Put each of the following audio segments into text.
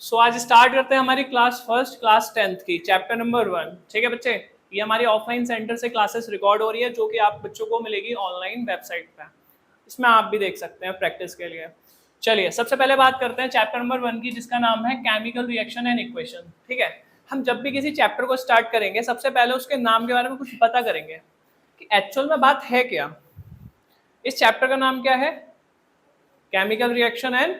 सो आज स्टार्ट करते हैं हमारी क्लास फर्स्ट क्लास 10th की चैप्टर नंबर 1। ठीक है बच्चे, ये हमारी ऑफलाइन सेंटर से क्लासेस रिकॉर्ड हो रही है जो कि आप बच्चों को मिलेगी ऑनलाइन वेबसाइट पे। इसमें आप भी देख सकते हैं प्रैक्टिस के लिए। चलिए सबसे पहले बात करते हैं चैप्टर नंबर 1 की, जिसका नाम है केमिकल रिएक्शन एंड इक्वेशन। ठीक है, हम जब भी किसी चैप्टर को स्टार्ट करेंगे सबसे पहले उसके नाम के बारे में कुछ पता करेंगे कि एक्चुअल में बात है क्या। इस चैप्टर का नाम क्या है? Chemical reaction and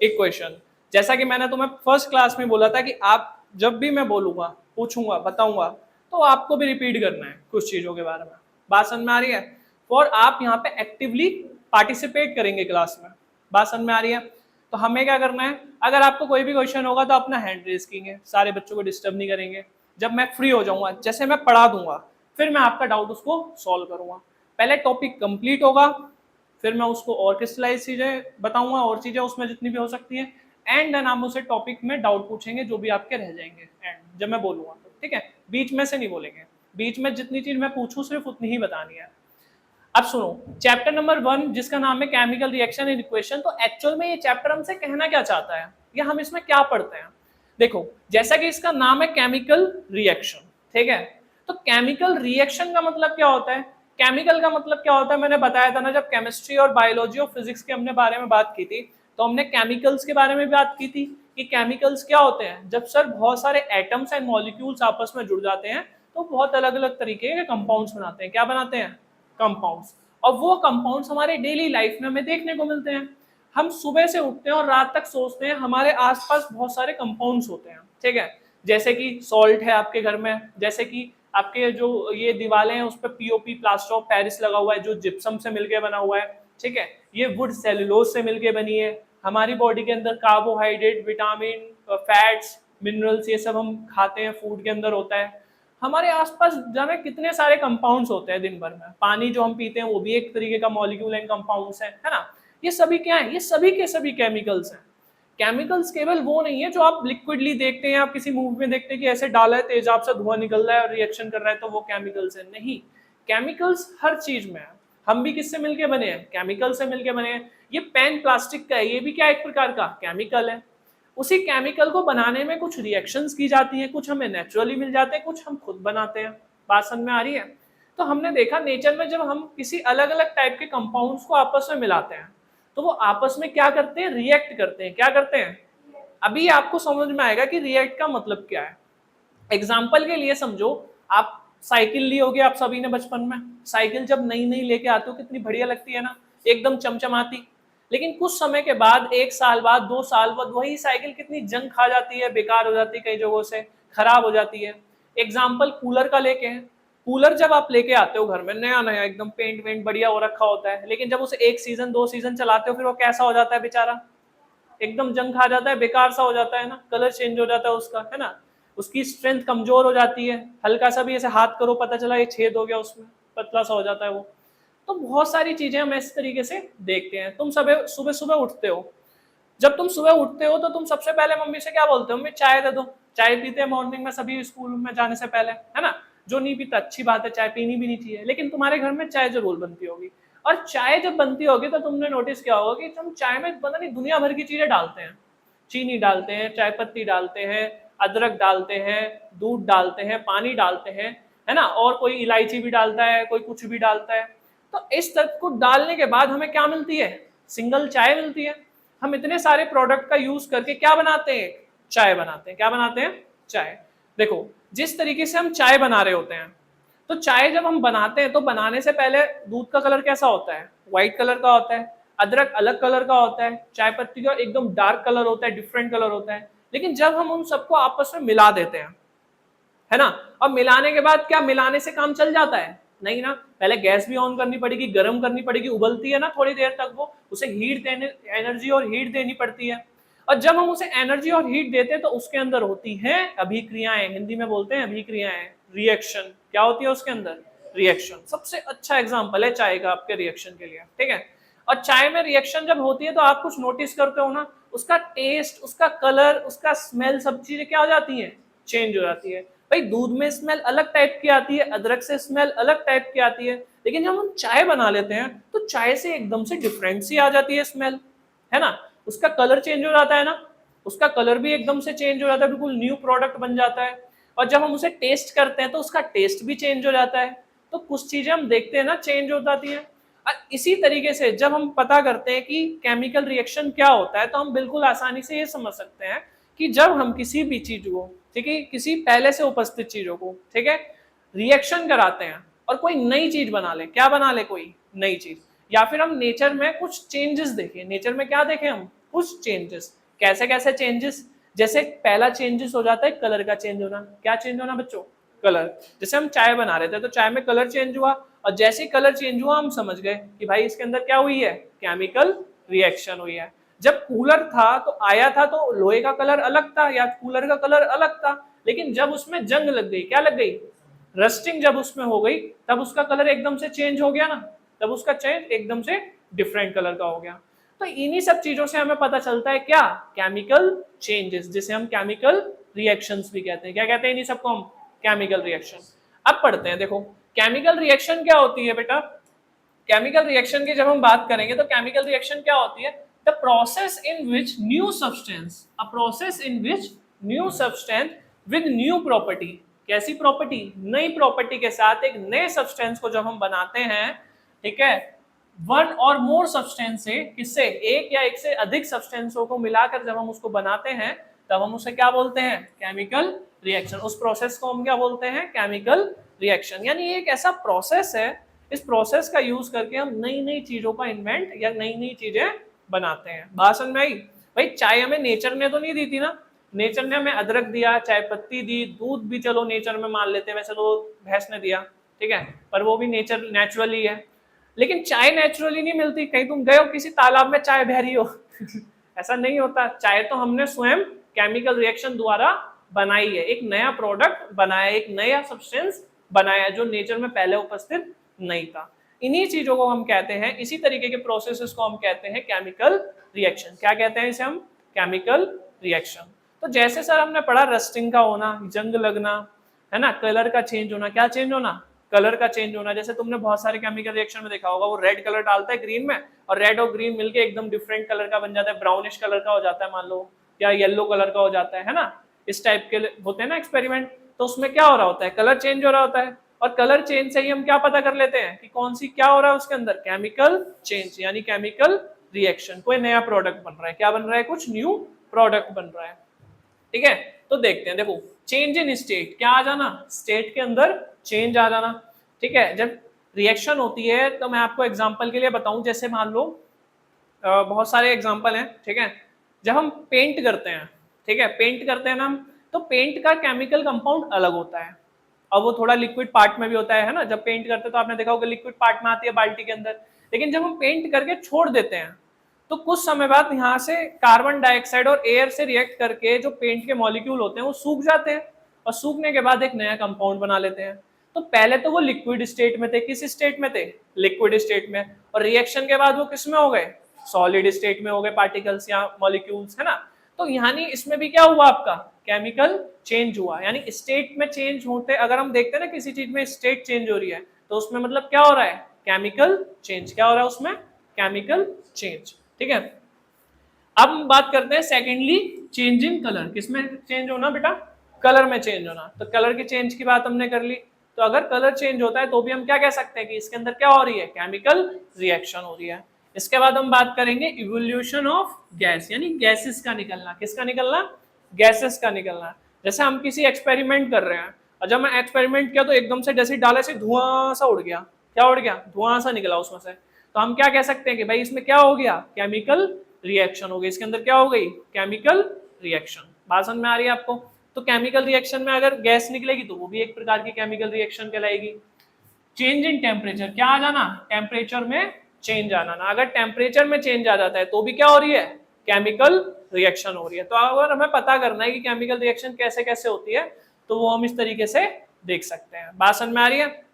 equation. जैसा कि मैंने तुम्हें फर्स्ट क्लास में बोला था कि आप जब भी मैं बोलूंगा, पूछूंगा, बताऊंगा, तो आपको भी रिपीट करना है कुछ चीजों के बारे में। बात समझ में आ रही है? और आप यहाँ पे एक्टिवली पार्टिसिपेट करेंगे क्लास में। बात समझ में आ रही है? तो हमें क्या करना है, अगर आपको कोई भी क्वेश्चन होगा तो अपना हैंड रेज करेंगे, सारे बच्चों को डिस्टर्ब नहीं करेंगे। जब मैं फ्री हो जाऊंगा, जैसे मैं पढ़ा दूंगा, फिर मैं आपका डाउट उसको सॉल्व करूंगा। पहले टॉपिक कंप्लीट होगा, फिर मैं उसको और क्रिस्टलाइज चीजें बताऊंगा, और चीजें उसमें जितनी भी हो सकती है। एंड देन आप मुझसे टॉपिक में डाउट पूछेंगे जो भी आपके रह जाएंगे एंड जब मैं बोलूंगा तो। ठीक है, बीच में से नहीं बोलेंगे, बीच में जितनी चीज मैं पूछूं सिर्फ उतनी ही बतानी है। अब सुनो, चैप्टर नंबर 1 जिसका नाम है केमिकल रिएक्शन एंड इक्वेशन, तो एक्चुअल में ये चैप्टर हमसे कहना क्या चाहता है या हम इसमें क्या पढ़ते हैं। देखो, जैसा कि इसका नाम है केमिकल रिएक्शन, ठीक है, तो केमिकल रिएक्शन का मतलब क्या होता है? केमिकल का मतलब क्या होता है मैंने बताया था ना, जब केमिस्ट्री और बायोलॉजी और फिजिक्स के हमने बारे में बात की थी तो हमने केमिकल्स के बारे में बात की थी कि केमिकल्स क्या होते हैं। जब सर बहुत सारे एटम्स एंड मॉलिक्यूल्स आपस में जुड़ जाते हैं तो बहुत अलग अलग तरीके के कंपाउंड्स बनाते हैं। क्या बनाते हैं? कंपाउंड्स। और वो कंपाउंड्स हमारे डेली लाइफ में हमें देखने को मिलते हैं। हम सुबह से उठते हैं और रात तक सोचते हैं, हमारे आसपास बहुत सारे कंपाउंड्स होते हैं। ठीक है, जैसे कि सॉल्ट है आपके घर में, जैसे कि आपके जो ये दीवारें हैं उस पर पीओपी प्लास्टर ऑफ पेरिस लगा हुआ है जो जिप्सम से मिलके बना हुआ है। ठीक है, ये वुड सेलुलोज से मिलके बनी है। हमारी बॉडी के अंदर कार्बोहाइड्रेट, विटामिन, फैट्स, मिनरल्स, ये सब हम खाते हैं, फूड के अंदर होता है। हमारे आसपास जाने कितने सारे कंपाउंड्स होते हैं दिन भर में। पानी जो हम पीते हैं वो भी एक तरीके का मॉलिक्यूल एंड कंपाउंड्स है ना। ये सभी क्या है? ये सभी के सभी केमिकल्स हैं। केमिकल्स केवल वो नहीं है जो आप लिक्विडली देखते हैं, आप किसी मूवी में देखते हैं कि ऐसे डाला है तेजाब से धुआं निकल रहा है और रिएक्शन कर रहा है तो वो केमिकल्स है। नहीं, केमिकल्स हर चीज में है। हम भी किससे मिलके बने हैं? केमिकल से मिलके बने हैं। ये पेन प्लास्टिक का है, ये भी क्या एक प्रकार का केमिकल है। उसी केमिकल को बनाने में कुछ रिएक्शंस की जाती हैं, कुछ हमें नेचुरली मिल जाते हैं, कुछ हम खुद बनाते हैं। बात समझ में आ रही है? तो हमने देखा नेचर में जब हम किसी अलग अलग टाइप के कंपाउंड्स को आपस में मिलाते हैं तो वो आपस में क्या करते हैं? रिएक्ट करते हैं। क्या करते हैं? अभी आपको समझ में आएगा कि रिएक्ट का मतलब क्या है। एग्जाम्पल के लिए समझो, आप साइकिल ली होगी आप सभी ने बचपन में। साइकिल जब नई नई लेके आते हो कितनी बढ़िया लगती है ना, एकदम चमचमाती। लेकिन कुछ समय के बाद, 1 साल बाद, 2 साल बाद, वही साइकिल कितनी जंग खा जाती है, बेकार हो जाती है, कई जगहों से खराब हो जाती है। एग्जाम्पल कूलर का लेके हैं। कूलर जब आप लेके आते हो घर में, नया नया एकदम पेंट वेंट बढ़िया हो रखा होता है, लेकिन जब उसे 1 सीजन 2 सीजन चलाते हो फिर वो कैसा हो जाता है बेचारा? एकदम जंग खा जाता है, बेकार सा हो जाता है ना, कलर चेंज हो जाता है उसका, है ना। उसकी स्ट्रेंथ कमजोर हो जाती है, हल्का सा भी ऐसे हाथ करो पता चला ये छेद हो गया उसमें, पतला सा हो जाता है वो। तो बहुत सारी चीजें हम इस तरीके से देखते हैं। तुम सुबह सुबह सुबह उठते हो, जब तुम सुबह उठते हो तो तुम सबसे पहले मम्मी से क्या बोलते हो? मम्मी चाय दे दो। चाय पीते हैं मॉर्निंग में सभी स्कूल में जाने से पहले, है ना। जो नहीं पीता अच्छी बात है, चाय पीनी भी नहीं चाहिए, लेकिन तुम्हारे घर में चाय जरूर बनती होगी। और चाय जब बनती होगी तो तुमने नोटिस किया होगा कि हम चाय में पता नहीं दुनिया भर की चीजें डालते हैं। चीनी डालते हैं, चाय पत्ती डालते हैं, अदरक डालते हैं, दूध डालते हैं, पानी डालते हैं, है ना, और कोई इलायची भी डालता है, कोई कुछ भी डालता है। तो इस सब को डालने के बाद हमें क्या मिलती है? सिंगल चाय मिलती है। हम इतने सारे प्रोडक्ट का यूज करके क्या बनाते हैं? चाय बनाते हैं। क्या बनाते हैं? चाय। देखो, जिस तरीके से हम चाय बना रहे होते हैं, तो चाय जब हम बनाते हैं तो बनाने से पहले दूध का कलर कैसा होता है? व्हाइट कलर का होता है। अदरक अलग कलर का होता है, चाय पत्ती का एकदम डार्क कलर होता है, डिफरेंट कलर होता है। लेकिन जब हम उन सबको आपस में मिला देते हैं, है ना, और मिलाने के बाद क्या मिलाने से काम चल जाता है? नहीं ना, पहले गैस भी ऑन करनी पड़ेगी, गर्म करनी पड़ेगी, उबलती है ना थोड़ी देर तक, वो उसे हीट देने, एनर्जी और हीट देनी पड़ती है। और जब हम उसे एनर्जी और हीट देते हैं तो उसके अंदर होती हैं अभिक्रियाएं, हिंदी में बोलते हैं अभिक्रियाएं, रिएक्शन। क्या होती है उसके अंदर? रिएक्शन। सबसे अच्छा एग्जाम्पल है चाय का आपके रिएक्शन के लिए। ठीक है, और चाय में रिएक्शन जब होती है तो आप कुछ नोटिस करते हो ना, उसका टेस्ट, उसका कलर, उसका स्मेल, सब चीजें क्या हो जाती है? चेंज हो जाती है। भाई दूध में स्मेल अलग टाइप की आती है, अदरक से स्मेल अलग टाइप की आती है, लेकिन जब हम चाय बना लेते हैं तो चाय से एकदम से डिफरेंट सी आ जाती है स्मेल, है ना। उसका कलर चेंज हो जाता है ना, उसका कलर भी एकदम से चेंज हो जाता है, बिल्कुल न्यू प्रोडक्ट बन जाता है। और जब हम उसे टेस्ट करते हैं तो उसका टेस्ट भी चेंज हो जाता है। तो कुछ चीजें हम देखते हैं ना चेंज हो जाती हैं। और इसी तरीके से जब हम पता करते हैं कि केमिकल रिएक्शन क्या होता है, तो हम बिल्कुल आसानी से ये समझ सकते हैं कि जब हम किसी भी चीज को, ठीक है, किसी पहले से उपस्थित चीजों को, ठीक है, रिएक्शन कराते हैं और कोई नई चीज बना ले, क्या बना ले, कोई नई चीज, या फिर हम नेचर में कुछ चेंजेस देखें, नेचर में क्या देखें हम, कुछ चेंजेस। कैसे कैसे चेंजेस? जैसे पहला चेंजेस हो जाता है कलर का चेंज होना। क्या चेंज होना बच्चों? कलर। जैसे हम चाय बना रहे थे तो चाय में कलर चेंज हुआ, और जैसे कलर चेंज हुआ हम समझ गए कि भाई इसके अंदर क्या हुई है, केमिकल रिएक्शन हुई है। जब कूलर था तो आया था तो लोहे का कलर अलग था या कूलर का कलर अलग था, लेकिन जब उसमें जंग लग गई, क्या लग गई, रस्टिंग जब उसमें हो गई, तब उसका कलर एकदम से चेंज हो गया ना, तब उसका चेंज एकदम से डिफरेंट कलर का हो गया। तो इन्हीं सब चीजों से हमें पता चलता है क्या, केमिकल चेंजेस, जिसे हम केमिकल रिएक्शंस भी कहते हैं। क्या कहते हैं इन्हीं सबको हम, केमिकल रिएक्शन। अब पढ़ते हैं, देखो केमिकल रिएक्शन क्या होती है बेटा। केमिकल रिएक्शन की जब हम बात करेंगे तो केमिकल रिएक्शन क्या होती है, the process in which new substance, a process in which new substance with new property, कैसी प्रॉपर्टी, नई प्रॉपर्टी के साथ एक नए सब्सटेंस को जब हम बनाते हैं, ठीक है, वन और मोर सब्सटेंस से, किससे, एक या एक से अधिक सब्सटेंसों को मिलाकर जब हम उसको बनाते हैं, तब हम उसे क्या बोलते हैं, केमिकल रिएक्शन। उस प्रोसेस को हम क्या बोलते हैं, केमिकल रिएक्शन। यानी ये एक ऐसा प्रोसेस है, इस प्रोसेस का यूज करके हम नई नई चीजों का इन्वेंट या नई नई चीजें बनाते हैं। बात समझ में आई? भाई चाय हमें नेचर ने तो नहीं दी थी ना, नेचर ने हमें अदरक दिया, चाय पत्ती दी, दूध भी चलो नेचर में मान लेते हैं, वैसे तो भैंस ने दिया, ठीक है, पर वो भी नेचर नेचुरली है। लेकिन चाय नेचुरली नहीं मिलती, कहीं तुम गए हो किसी तालाब में चाय बह रही हो ऐसा नहीं होता। चाय तो हमने स्वयं केमिकल रिएक्शन द्वारा बनाई है, एक नया प्रोडक्ट बनाया, एक नया सब्सटेंस बनाया जो नेचर में पहले उपस्थित नहीं था। इन्हीं चीजों को हम कहते हैं, इसी तरीके के प्रोसेसेस को हम कहते हैं केमिकल रिएक्शन। क्या कहते हैं इसे हम, केमिकल रिएक्शन। तो जैसे सर हमने पढ़ा रस्टिंग का होना, जंग लगना, है ना, कलर का चेंज होना, क्या चेंज होना, कलर का चेंज होना। जैसे तुमने बहुत सारे केमिकल रिएक्शन में देखा होगा, वो रेड कलर डालता है ग्रीन में, और रेड और ग्रीन मिलके एकदम डिफरेंट कलर का बन जाता है, ब्राउनिश कलर का हो जाता है मान लो, या येलो कलर का हो जाता है ना, इस टाइप के होते हैं ना एक्सपेरिमेंट। तो उसमें क्या हो रहा होता है, कलर चेंज हो रहा होता है, और कलर चेंज से ही हम क्या पता कर लेते हैं कि कौन सी क्या हो रहा है उसके अंदर, केमिकल चेंज, यानी केमिकल रिएक्शन, कोई नया प्रोडक्ट बन रहा है, क्या बन रहा है, कुछ न्यू प्रोडक्ट बन रहा है, ठीक है। तो देखते हैं, देखो चेंज इन स्टेट, क्या आ जाना, स्टेट के अंदर चेंज आ जाना, ठीक है। जब रिएक्शन होती है तो मैं आपको एग्जांपल के लिए बताऊं, जैसे मान लो बहुत सारे एग्जांपल हैं, ठीक है। जब हम पेंट करते हैं, ठीक है, पेंट करते हैं ना हम, तो पेंट का केमिकल कंपाउंड अलग होता है, और वो थोड़ा लिक्विड पार्ट में भी होता है ना। जब पेंट करते हैं तो आपने देखा होगा लिक्विड पार्ट में आती है बाल्टी के अंदर, लेकिन जब हम पेंट करके छोड़ देते हैं तो कुछ समय बाद यहाँ से कार्बन डाइऑक्साइड और एयर से रिएक्ट करके जो पेंट के मॉलिक्यूल होते हैं वो सूख जाते हैं, और सूखने के बाद एक नया कंपाउंड बना लेते हैं। तो पहले तो वो लिक्विड स्टेट में थे, किस स्टेट में थे, लिक्विड स्टेट में, और रिएक्शन के बाद वो किस में हो गए, सॉलिड स्टेट में हो गए, पार्टिकल्स या मॉलिक्यूल्स, है ना। तो यानी इसमें भी क्या हुआ आपका, केमिकल चेंज हुआ। यानी स्टेट में चेंज होते, अगर हम देखते हैं ना किसी चीज में स्टेट चेंज हो रही है, तो उसमें मतलब क्या हो रहा है, केमिकल चेंज। क्या हो रहा है उसमें, केमिकल चेंज, ठीक है। अब हम बात करते हैं सेकेंडली, चेंज इन कलर। किसमें चेंज होना बेटा, कलर में चेंज होना। तो कलर की चेंज की बात हमने कर ली। तो अगर कलर चेंज होता है तो भी हम क्या कह सकते हैं कि इसके अंदर क्या हो रही है, केमिकल रिएक्शन हो रही है। इसके बाद हम बात करेंगे इवोल्यूशन ऑफ गैस, यानी गैसेस का निकलना। किसका निकलना, गैसेस का निकलना। जैसे हम किसी एक्सपेरिमेंट कर रहे हैं, और जब मैं एक्सपेरिमेंट किया तो एकदम से जैसे डाले से धुआं सा उड़ गया, क्या उड़ गया, धुआं सा निकला उसमें से, तो हम क्या कह सकते हैं कि भाई इसमें क्या हो गया, केमिकल रिएक्शन हो गई, इसके अंदर क्या हो गई, केमिकल रिएक्शन। बात समझ में आ रही है आपको? तो केमिकल रिएक्शन में अगर गैस निकलेगी तो वो भी एक प्रकार की केमिकल रिएक्शन कहलाएगी। चेंज इन टेम्परेचर, क्या आ जाना, टेम्परेचर में चेंज आ जाना। अगर टेम्परेचर में चेंज आ जाता है तो भी क्या हो रही है, केमिकल रिएक्शन हो रही है। तो अगर हमें पता करना है कि केमिकल रिएक्शन कैसे कैसे होती है, तो वो हम इस तरीके से देख सकते हैं। बात समझ में आ रही है?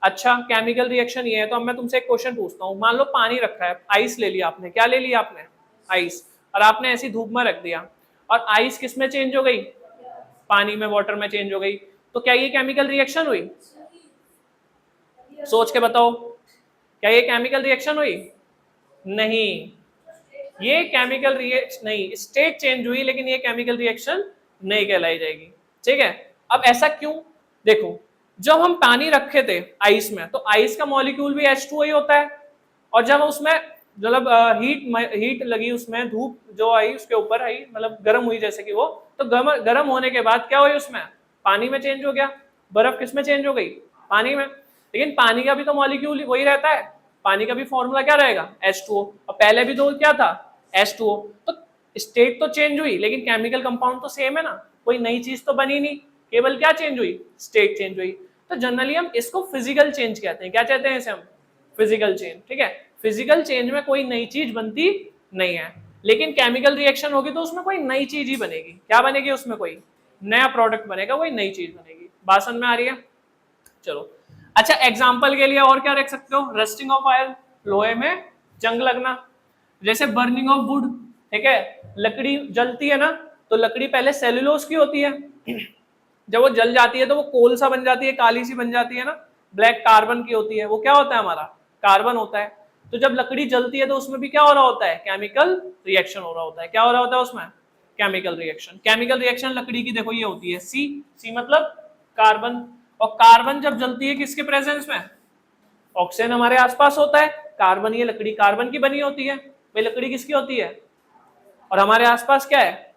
अच्छा, केमिकल रिएक्शन ये है। तो अब मैं तुमसे एक क्वेश्चन पूछता हूँ, मान लो पानी रखा है, आइस ले लिया आपने, क्या ले लिया आपने, आइस, और आपने ऐसी धूप में रख दिया, और आइस किस में चेंज हो गई, पानी में, वाटर में चेंज हो गई। तो क्या ये केमिकल रिएक्शन हुई, सोच के बताओ, क्या ये केमिकल रिएक्शन हुई? नहीं, ये केमिकल रिएक्शन नहीं, स्टेट चेंज हुई लेकिन ये केमिकल रिएक्शन नहीं कहलाई जाएगी। ठीक है, अब ऐसा क्यों? देखो, जब हम पानी रखे थे आइस में, तो आइस का मॉलिक्यूल भी H2O ही होता है, और जब उसमें मतलब हीट लगी, उसमें धूप जो आई उसके ऊपर आई, मतलब गर्म हुई जैसे कि वो, तो गर्म होने के बाद क्या हुई, उसमें पानी में चेंज हो गया। बर्फ किस में चेंज हो गई? पानी में। लेकिन पानी का भी तो मॉलिक्यूल वही रहता है, पानी का भी फॉर्मूला क्या रहेगा? H2O। और पहले भी तो क्या था? H2O। तो स्टेट तो चेंज हुई लेकिन केमिकल कंपाउंड तो सेम है ना, कोई नई चीज तो बनी नहीं, केवल क्या चेंज हुई? स्टेट चेंज हुई। तो जनरली हम इसको फिजिकल चेंज कहते हैं। क्या कहते हैं इसे हम? Physical change. ठीक है, फिजिकल चेंज में कोई नई चीज बनती नहीं है, लेकिन केमिकल रिएक्शन होगी तो उसमें कोई नई चीज ही बनेगी। क्या बनेगी? उसमें कोई नया प्रोडक्ट बनेगा, कोई नई चीज बनेगी। बात समझ में आ रही है? चलो, अच्छा एग्जाम्पल के लिए और क्या रख सकते हो? रस्टिंग ऑफ आयल, लोहे में जंग लगना, जैसे बर्निंग ऑफ वुड। ठीक है, लकड़ी जलती है ना, तो लकड़ी पहले सेलुलोज की होती है, जब वो जल जाती है तो वो कोल सा बन जाती है, काली सी बन जाती है ना, ब्लैक कार्बन की होती है। वो क्या होता है हमारा? कार्बन होता है। तो जब लकड़ी जलती है तो उसमें भी क्या हो रहा होता है? केमिकल रिएक्शन हो रहा होता है। क्या हो रहा होता है उसमें? Chemical reaction. केमिकल रिएक्शन लकड़ी की देखो ये होती है सी, सी मतलब कार्बन। और कार्बन जब जलती है किसके प्रेजेंस में? ऑक्सीजन हमारे आसपास होता है, कार्बन, ये लकड़ी कार्बन की बनी होती है, भाई लकड़ी किसकी होती है? और हमारे आसपास क्या है?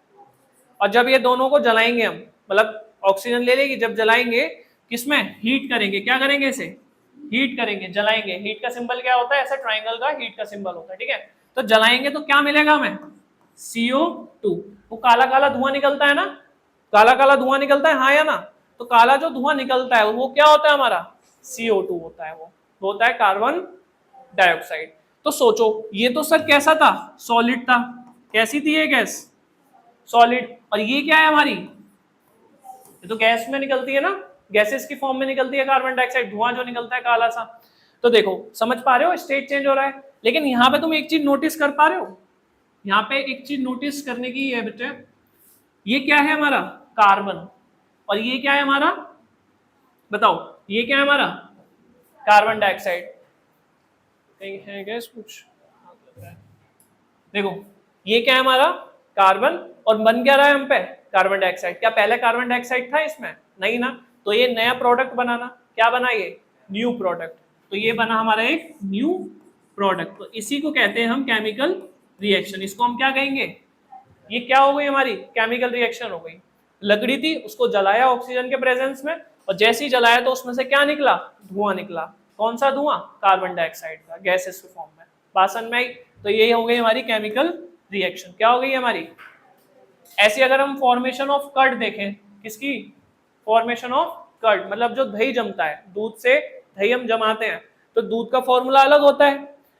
और जब ये दोनों को जलाएंगे हम, मतलब ऑक्सीजन ले लेगी, जब जलाएंगे किसमें? हीट करेंगे। क्या करेंगे? इसे हीट करेंगे, जलाएंगे। हीट का सिंबल क्या होता है? ऐसा ट्राइंगल का हीट का सिंबल होता है। ठीक है, तो जलाएंगे तो क्या मिलेगा हमें? CO2। वो काला काला धुआं निकलता है ना, काला काला धुआं निकलता है, हाँ या ना? तो काला जो धुआं निकलता है वो क्या होता है हमारा? CO2 होता है। वो होता है कार्बन डाइऑक्साइड। तो सोचो, ये तो सर कैसा था? सॉलिड था। कैसी थी ये गैस? सॉलिड। और ये क्या है हमारी? ये तो गैस में निकलती है ना, गैसेस की फॉर्म में निकलती है कार्बन डाइऑक्साइड, धुआं जो निकलता है काला सा। तो देखो, समझ पा रहे हो स्टेट चेंज हो रहा है। लेकिन यहाँ पे तुम एक चीज नोटिस कर पा रहे हो, यहाँ पे एक चीज नोटिस करने की है बेटे, ये क्या है हमारा? कार्बन। और ये क्या है हमारा? बताओ, ये क्या है हमारा? Carbon dioxide. कहीं है गैस कुछ? देखो, ये क्या है हमारा? कार्बन। और बन क्या रहा है हम पे? Carbon dioxide. क्या पहले कार्बन डाइऑक्साइड था इसमें? नहीं ना। तो ये नया प्रोडक्ट बनाना, क्या बना ये? New product. तो ये बना हमारा एक न्यू प्रोडक्ट। तो इसी को कहते हैं हम केमिकल रिएक्शन। इसको हम क्या कहेंगे? ये क्या हो गई हमारी? केमिकल रिएक्शन हो गई। लकड़ी थी, उसको जलाया ऑक्सीजन के प्रेजेंस में, और जैसे ही जलाया तो उसमें से क्या निकला? धुआं निकला। कौन सा धुआं? कार्बन डाइऑक्साइड का, गैसेस के फॉर्म में। बासन में आई। तो ये हो गई हमारी केमिकल रिएक्शन। क्या हो गई हमारी? ऐसे अगर हम फॉर्मेशन ऑफ कर्ड देखें, किसकी? फॉर्मेशन ऑफ कर्ड मतलब जो दही जमता है, दूध से दही हम जमाते हैं, तो दूध का फॉर्मूला अलग होता है,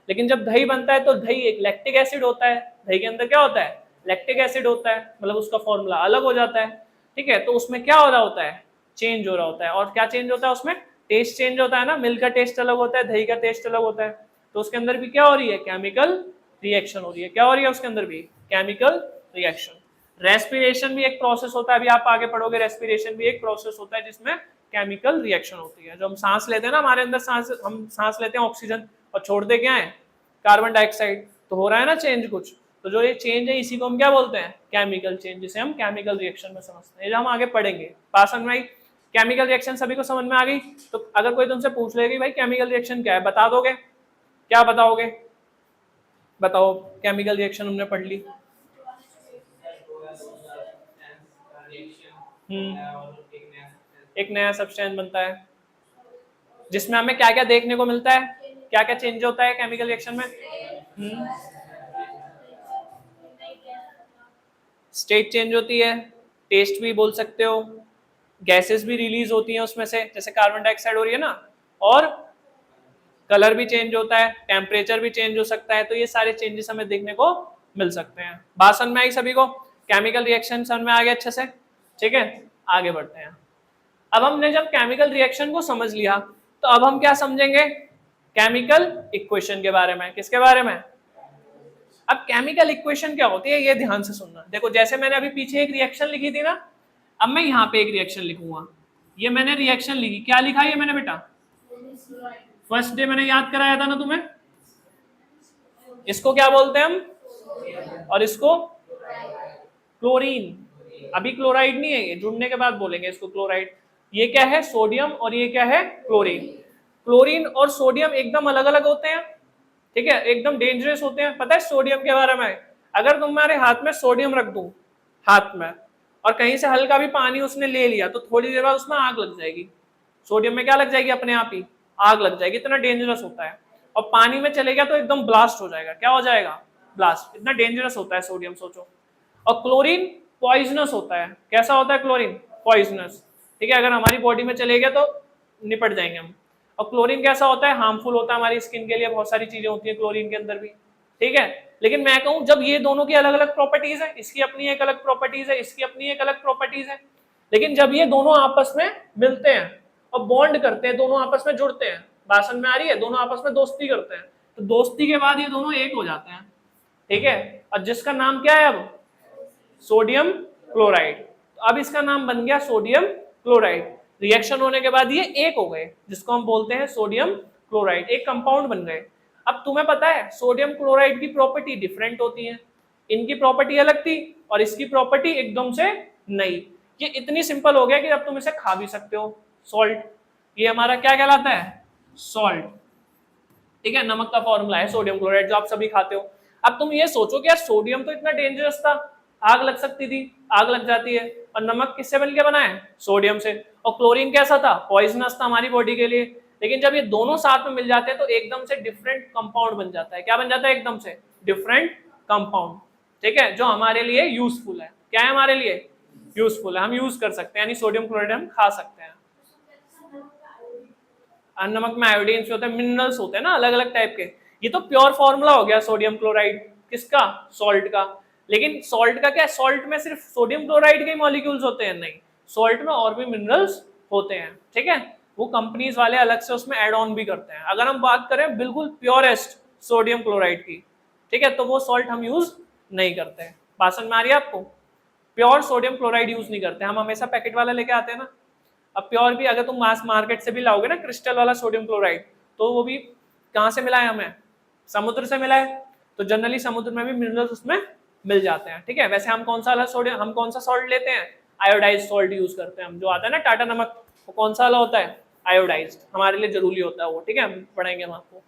लेकिन जब दही बनता है तो दही एक लैक्टिक एसिड होता है। दही के अंदर क्या होता है? लैक्टिक एसिड होता है, मतलब उसका फॉर्मूला अलग हो जाता है। ठीक है, तो उसमें क्या हो रहा होता है? चेंज हो रहा होता है। और क्या चेंज होता है उसमें? टेस्ट चेंज होता है ना, मिल्क का टेस्ट अलग होता है, दही का टेस्ट अलग होता है। तो उसके अंदर भी क्या हो रही है? केमिकल रिएक्शन हो रही है। क्या हो रही है उसके अंदर भी? Chemical reaction. रेस्पिरेशन भी एक प्रोसेस होता है, अभी आप आगे पढ़ोगे, रेस्पिरेशन भी एक प्रोसेस होता है जिसमें केमिकल रिएक्शन होती है। जो हम सांस लेते हैं ना, हमारे अंदर सांस, हम सांस लेते हैं ऑक्सीजन और छोड़ते क्या है? Carbon dioxide. तो हो रहा है ना चेंज कुछ, तो जो ये चेंज है इसी को हम क्या बोलते हैं? केमिकल चेंज, जिसे हम केमिकल रिएक्शन में समझते हैं। जो हम आगे पढ़ेंगे। पास समझ में आई? केमिकल रिएक्शन सभी को समझ में आ गई? तो अगर कोई तुमसे पूछ लेगी भाई केमिकल रिएक्शन क्या है, बता दोगे? क्या बताओगे? बताओ, केमिकल रिएक्शन हमने पढ़ ली। एक नया सब्सटेंस बनता है, जिसमें हमें क्या क्या देखने को मिलता है? क्या क्या चेंज होता है केमिकल रिएक्शन में? स्टेट चेंज होती है, टेस्ट भी बोल सकते हो, गैसेस भी रिलीज होती हैं उसमें से, जैसे कार्बन डाइऑक्साइड हो रही है ना, और कलर भी चेंज होता है, टेम्परेचर भी चेंज हो सकता है। तो ये सारे चेंजेस हमें देखने को मिल सकते हैं। बात समझ में आई सभी को? केमिकल रिएक्शन समझ में आ गया अच्छे से? ठीक है, आगे बढ़ते हैं। अब हमने जब केमिकल रिएक्शन को समझ लिया, तो अब हम क्या समझेंगे? केमिकल इक्वेशन के बारे में। किसके बारे में? अब केमिकल इक्वेशन क्या होती है ये ध्यान से सुनना। देखो, जैसे मैंने अभी पीछे एक रिएक्शन लिखी थी ना, अब मैं यहाँ पे एक रिएक्शन लिखूंगा। ये मैंने रिएक्शन लिखी, क्या लिखा ये मैंने बेटा? फर्स्ट डे मैंने याद कराया था ना तुम्हें। इसको क्या बोलते हैं हम? और इसको क्लोरीन। अभी क्लोराइड नहीं है, ये जुड़ने के बाद बोलेंगे इसको क्लोराइड। ये क्या है? सोडियम। और ये क्या है? क्लोरीन। क्लोरीन और सोडियम एकदम अलग अलग होते हैं, ठीक है, एकदम डेंजरस होते हैं। पता है सोडियम के बारे में? अगर तुम्हारे हाथ में सोडियम रख दूं हाथ में, और कहीं से हल्का भी पानी उसने ले लिया, तो थोड़ी देर बाद उसमें आग लग जाएगी। सोडियम में क्या लग जाएगी? अपने आप ही आग लग जाएगी, इतना डेंजरस होता है। और पानी में चले गया तो एकदम ब्लास्ट हो जाएगा। क्या हो जाएगा? ब्लास्ट। इतना डेंजरस होता है सोडियम, सोचो। और क्लोरीन पॉइजनस होता है। कैसा होता है क्लोरीन? पॉइजनस, ठीक है, अगर हमारी बॉडी में चले गया तो निपट जाएंगे हम। और क्लोरीन कैसा होता है? हार्मफुल होता है हमारी स्किन के लिए, बहुत सारी चीजें होती है क्लोरीन के अंदर भी, ठीक है। लेकिन मैं कहूं जब ये दोनों की अलग अलग प्रॉपर्टीज है, इसकी अपनी एक अलग प्रॉपर्टीज है, इसकी अपनी एक अलग प्रॉपर्टीज है, लेकिन जब ये दोनों आपस में मिलते हैं और बॉन्ड करते हैं, दोनों आपस में जुड़ते हैं, भाषण में आ रही है, दोनों आपस में दोस्ती करते हैं, तो दोस्ती के बाद ये दोनों एक हो जाते हैं, ठीक है। और जिसका नाम क्या है अब? Sodium chloride. अब इसका नाम बन गया सोडियम क्लोराइड। रिएक्शन होने के बाद ये एक हो गए, जिसको हम बोलते हैं सोडियम क्लोराइड, एक कंपाउंड बन गए। अब तुम्हें पता है सोडियम क्लोराइड की प्रॉपर्टी डिफरेंट होती है, इनकी प्रॉपर्टी अलग थी और इसकी प्रॉपर्टी एकदम से नई। ये इतनी सिंपल हो गया कि अब तुम इसे खा भी सकते हो। सॉल्ट, ये हमारा क्या कहलाता है? सॉल्ट, ठीक है, नमक का फॉर्मूला है सोडियम क्लोराइड, जो आप सभी खाते हो। अब तुम ये सोचो कि यार सोडियम तो इतना डेंजरस था, आग लग सकती थी, आग लग जाती है, और नमक किससे मिलकर बना है? सोडियम से। और क्लोरीन कैसा था? पॉइजनस था हमारी बॉडी के लिए। लेकिन जब ये दोनों साथ में मिल जाते हैं तो एकदम से डिफरेंट कंपाउंड बन जाता है। क्या बन जाता है? एकदम से डिफरेंट कंपाउंड, ठीक है, जो हमारे लिए यूजफुल है। क्या है हमारे लिए? यूजफुल है, हम यूज कर सकते हैं, यानी सोडियम क्लोराइड हम खा सकते हैं। नमक में आयोडीन होते हैं, मिनरल्स होते हैं ना अलग अलग टाइप के। ये तो प्योर फॉर्मूला हो गया सोडियम क्लोराइड, किसका? सॉल्ट का। लेकिन सॉल्ट का क्या? सॉल्ट में सिर्फ सोडियम क्लोराइड के मॉलिक्यूल्स होते हैं? नहीं, सॉल्ट में और भी मिनरल्स होते हैं, ठीक है। वो कंपनीज वाले अलग से उसमें एड ऑन भी करते हैं। अगर हम बात करें बिल्कुल प्योरेस्ट सोडियम क्लोराइड की, ठीक है, तो वो सॉल्ट हम यूज नहीं करते। भाषण में आ रही है आपको? प्योर सोडियम क्लोराइड यूज नहीं करते हम, हमेशा पैकेट वाला लेके आते हैं ना। अब प्योर भी अगर तुम मास मार्केट से भी लाओगे ना क्रिस्टल वाला सोडियम क्लोराइड, तो वो भी कहाँ से मिला है हमें? समुद्र से मिला है। तो जनरली समुद्र में भी मिनरल्स उसमें मिल जाते हैं, ठीक है। वैसे हम कौन सा वाला सोडियम, हम कौन सा सॉल्ट लेते हैं? आयोडाइज सॉल्ट यूज करते हैं हम, जो आता है ना टाटा नमक, वो कौन सा वाला होता है? आयोडाइज्ड, हमारे लिए जरूरी होता है वो, ठीक है, हम पढ़ेंगे हम आपको।